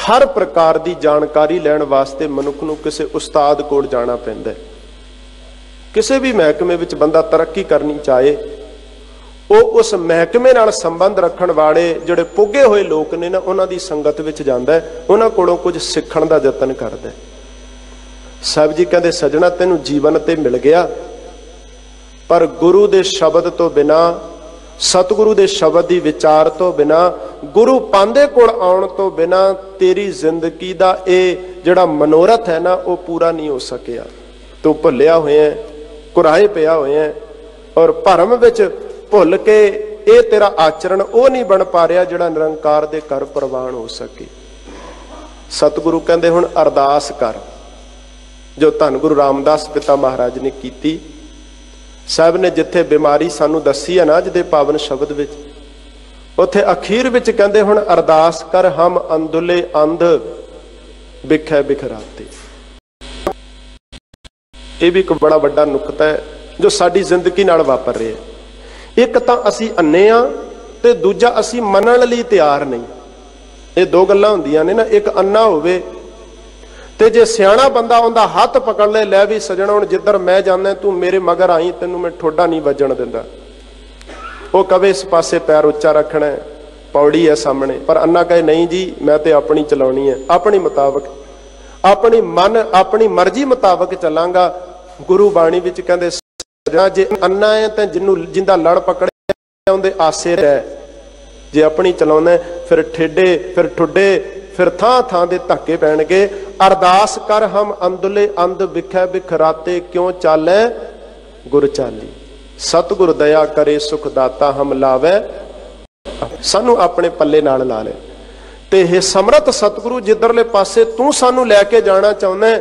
ਹਰ ਪ੍ਰਕਾਰ ਦੀ ਜਾਣਕਾਰੀ ਲੈਣ ਵਾਸਤੇ ਮਨੁੱਖ ਨੂੰ ਕਿਸੇ ਉਸਤਾਦ ਕੋਲ ਜਾਣਾ ਪੈਂਦਾ ਹੈ। ਕਿਸੇ ਵੀ ਮਹਿਕਮੇ ਵਿੱਚ ਬੰਦਾ ਤਰੱਕੀ ਕਰਨੀ ਚਾਹੇ, ਉਹ ਉਸ ਮਹਿਕਮੇ ਨਾਲ ਸੰਬੰਧ ਰੱਖਣ ਵਾਲੇ ਜਿਹੜੇ ਪੁੱਗੇ ਹੋਏ ਲੋਕ ਨੇ ਨਾ, ਉਹਨਾਂ ਦੀ ਸੰਗਤ ਵਿੱਚ ਜਾਂਦਾ ਹੈ, ਉਹਨਾਂ ਕੋਲੋਂ ਕੁਝ ਸਿੱਖਣ ਦਾ ਯਤਨ ਕਰਦਾ ਹੈ। ਸਾਹਿਬ ਜੀ ਕਹਿੰਦੇ ਸਜਣਾ ਤੈਨੂੰ ਜੀਵਨ ਤੇ ਮਿਲ ਗਿਆ, ਪਰ ਗੁਰੂ ਦੇ ਸ਼ਬਦ ਤੋਂ ਬਿਨਾਂ सतगुरु दे शब्द दी विचार तो बिना, गुरु पांदे कोल आउण तो बिना तेरी जिंदगी दा ए जिहड़ा मनोरथ है ना वो पूरा नहीं हो सकिया। तू भुलिया होया, कुराए पिया होया और भरम विच भुल के ये तेरा आचरण वो नहीं बन पा रहा जिहड़ा निरंकार दे घर प्रवान हो सके। सतगुरु कहंदे हुण अरदास कर, जो धन गुरु रामदास पिता महाराज ने कीती। साहब ने जिथे बीमारी सानू दसी है ना अज दे पावन शब्द विच, उथे अखीर विच कहंदे हुण अरदास कर हम अंधुले अंध बिखै बिखराते। ये भी एक बड़ा वड्डा नुकता है जो साडी जिंदगी नाल वापर रहा है। एक तां असीं अन्ने आ ते दूजा असीं मनण लई तैयार नहीं। ये दो गल्लां हुंदियां ने ना, एक अन्ना होवे ते जे सियाणा बंदा उनका हाथ पकड़ ले, लै भी सजना हुण जिधर मैं जाना तू मेरे मगर आई, तेनू मैं ठोडा नहीं वजन दिंदा। वो कवे इस पासे पैर उच्चा रखना है, पौड़ी है सामने, पर अन्ना कहे नहीं जी मैं तो अपनी चलाउणी है, अपनी मुताबिक, अपनी मन अपनी मर्जी मुताबिक चलांगा। गुरु बाणी विच कहंदे सजना जे अन्ना है तो जिन्नू जिंदा लड़ पकड़े उनदे आसे रह, जे अपनी चलाउंदा फिर ठेडे फिर ठुडे फिर थां थां दे धक्के पैणगे। अरदास कर हम अंधुले अंध बिखै बिखराते, क्यों चालै गुर चाली। सतगुर दया करे सुख दाता हम लावे, सानू अपने पल्ले नाल ला ले। ते हे समर्थ सतगुरु जिधरले पासे तू सानू लैके जाना चाहुंदा,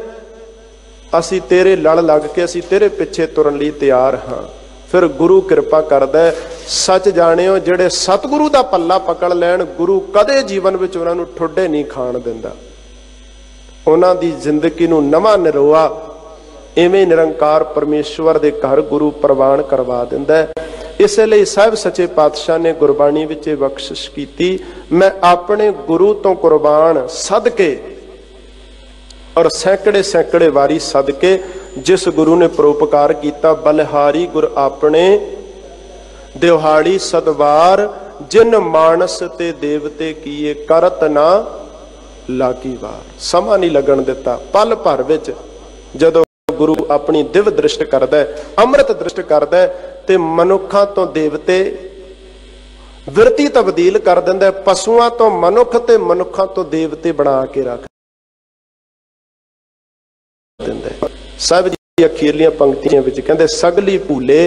असी तेरे लड़ लग के असी तेरे पिछे तुरन लई तैयार हाँ। फिर गुरु कृपा करदा है। सच जाणियो जिहड़े सतगुरु दा पल्ला पकड़ लैण, गुरु कदे जीवन विच उन्हां नूं ठुड्डे नहीं खाण दिंदा। उन्हां दी जिंदगी नूं नवां निरोआ इवें निरंकार परमेश्वर दे घर गुरु प्रवान करवा दिंदा है। इसलिए साहिब सच्चे पातशाह ने गुरबाणी विच बख्शिश कीती, मैं अपने गुरु तो कुर्बान सदके और सैकड़े सैकड़े वारी सदके जिस गुरु ने परोपकार किया। बलिहारी गुर अपने दिहाड़ी सदवार, जिन मानस ते देवते किए करत ना लागी वार। समा नहीं लगन दिता, पल भर विच जदों गुरु अपनी दिव दृष्ट करदा है, अमृत दृष्ट करदा है, ते मनुखां तो देवते विरती तब्दील कर दिंदा है। पशुआं तो मनुख ते मनुखां तो देवते बना के रख दिंदा है। साहिब जी अखीरलियां पंक्तियां विच कहंदे, सगली भूले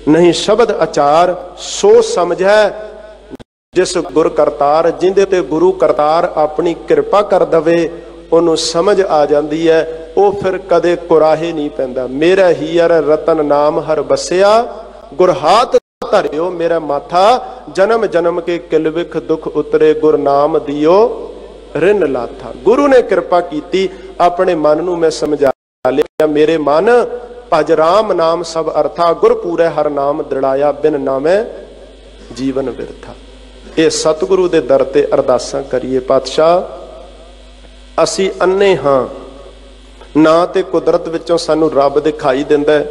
नहीं शब्द आचार, सो समझै जिस गुर करतार। जिंदे ते गुरु करतार अपनी कृपा कर दवे, उन्होंने समझ आ जाती है, वो फिर कदे कुराहे नहीं पैंदा। मेरा हीर रतन नाम हर बसिया, गुर हाथ धरियो मेरा माथा, जन्म जन्म के किलविख दुख उतरे, गुर नाम दियो रिन लाथा। गुरु ने कृपा की, अपने मन नूं मैं समझा लिया, मेरे मन भज राम नाम सब अर्था, गुर पूरे हर नाम दृढ़ाया, बिन नामे जीवन बिरथा। ये सतगुरु दे दर ते अरदासां करिए। पातशाह असी अन्ने हां, ना ते कुदरत विचों सानू रब दिखाई दिंदा है,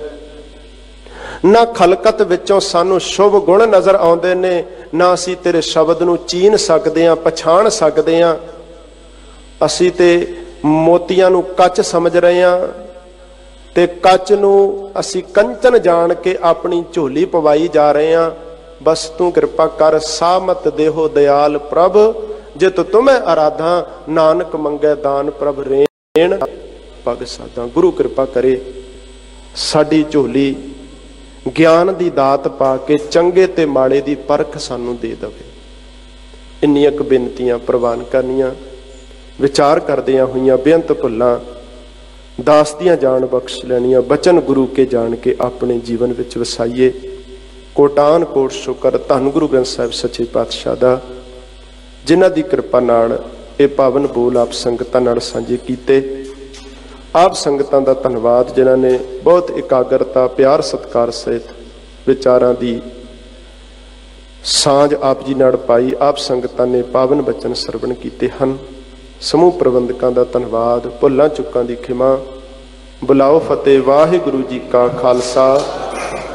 ना खलकत विचों सानू शुभ गुण नजर आउंदे ने, ना असी तेरे शब्द नूं चीन सकदे हां, पछाण सकदे हां। असी ते मोतियां नूं कच समझ रहे हां ते कच नूं असी कंचन जान के अपनी झोली पवाई जा रहे हां। बस तू कृपा कर, सामत देहो दयाल प्रभ, जित तुम्हें आराधा, नानक मंगे दान प्रभ रेण पग साधा। गुरु कृपा करे साडी झोली ज्ञान दी दात पा के चंगे ते माड़े दी परख सानू दे दवे। इन्नियां क बेनतियां प्रवान करनियां, विचार करदियां होइयां बेअंत भुल्लां दास दियां जान बख्श लैनियां। बचन गुरु के जान के अपने जीवन विच वसाइए। कोटान कोट शुकर धन गुरु ग्रंथ साहिब सच्चे पातशाह दा, जिन्हां दी कृपा नाल ये पावन बोल आप संगतां नाल सांझे कीते। आप संगतां दा धन्नवाद जिन्हां ने बहुत एकाग्रता प्यार सत्कार सहित विचारां दी सांझ आप जी नाल पाई। आप संगतां ने पावन बचन सरवण कीते हन। समूह प्रबंधकां दा धन्नवाद। भुल्लां चुक्कां दी खिमा। बुलाओ फतेह। वाहिगुरू जी का खालसा,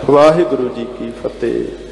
वाहिगुरू जी की फतेह।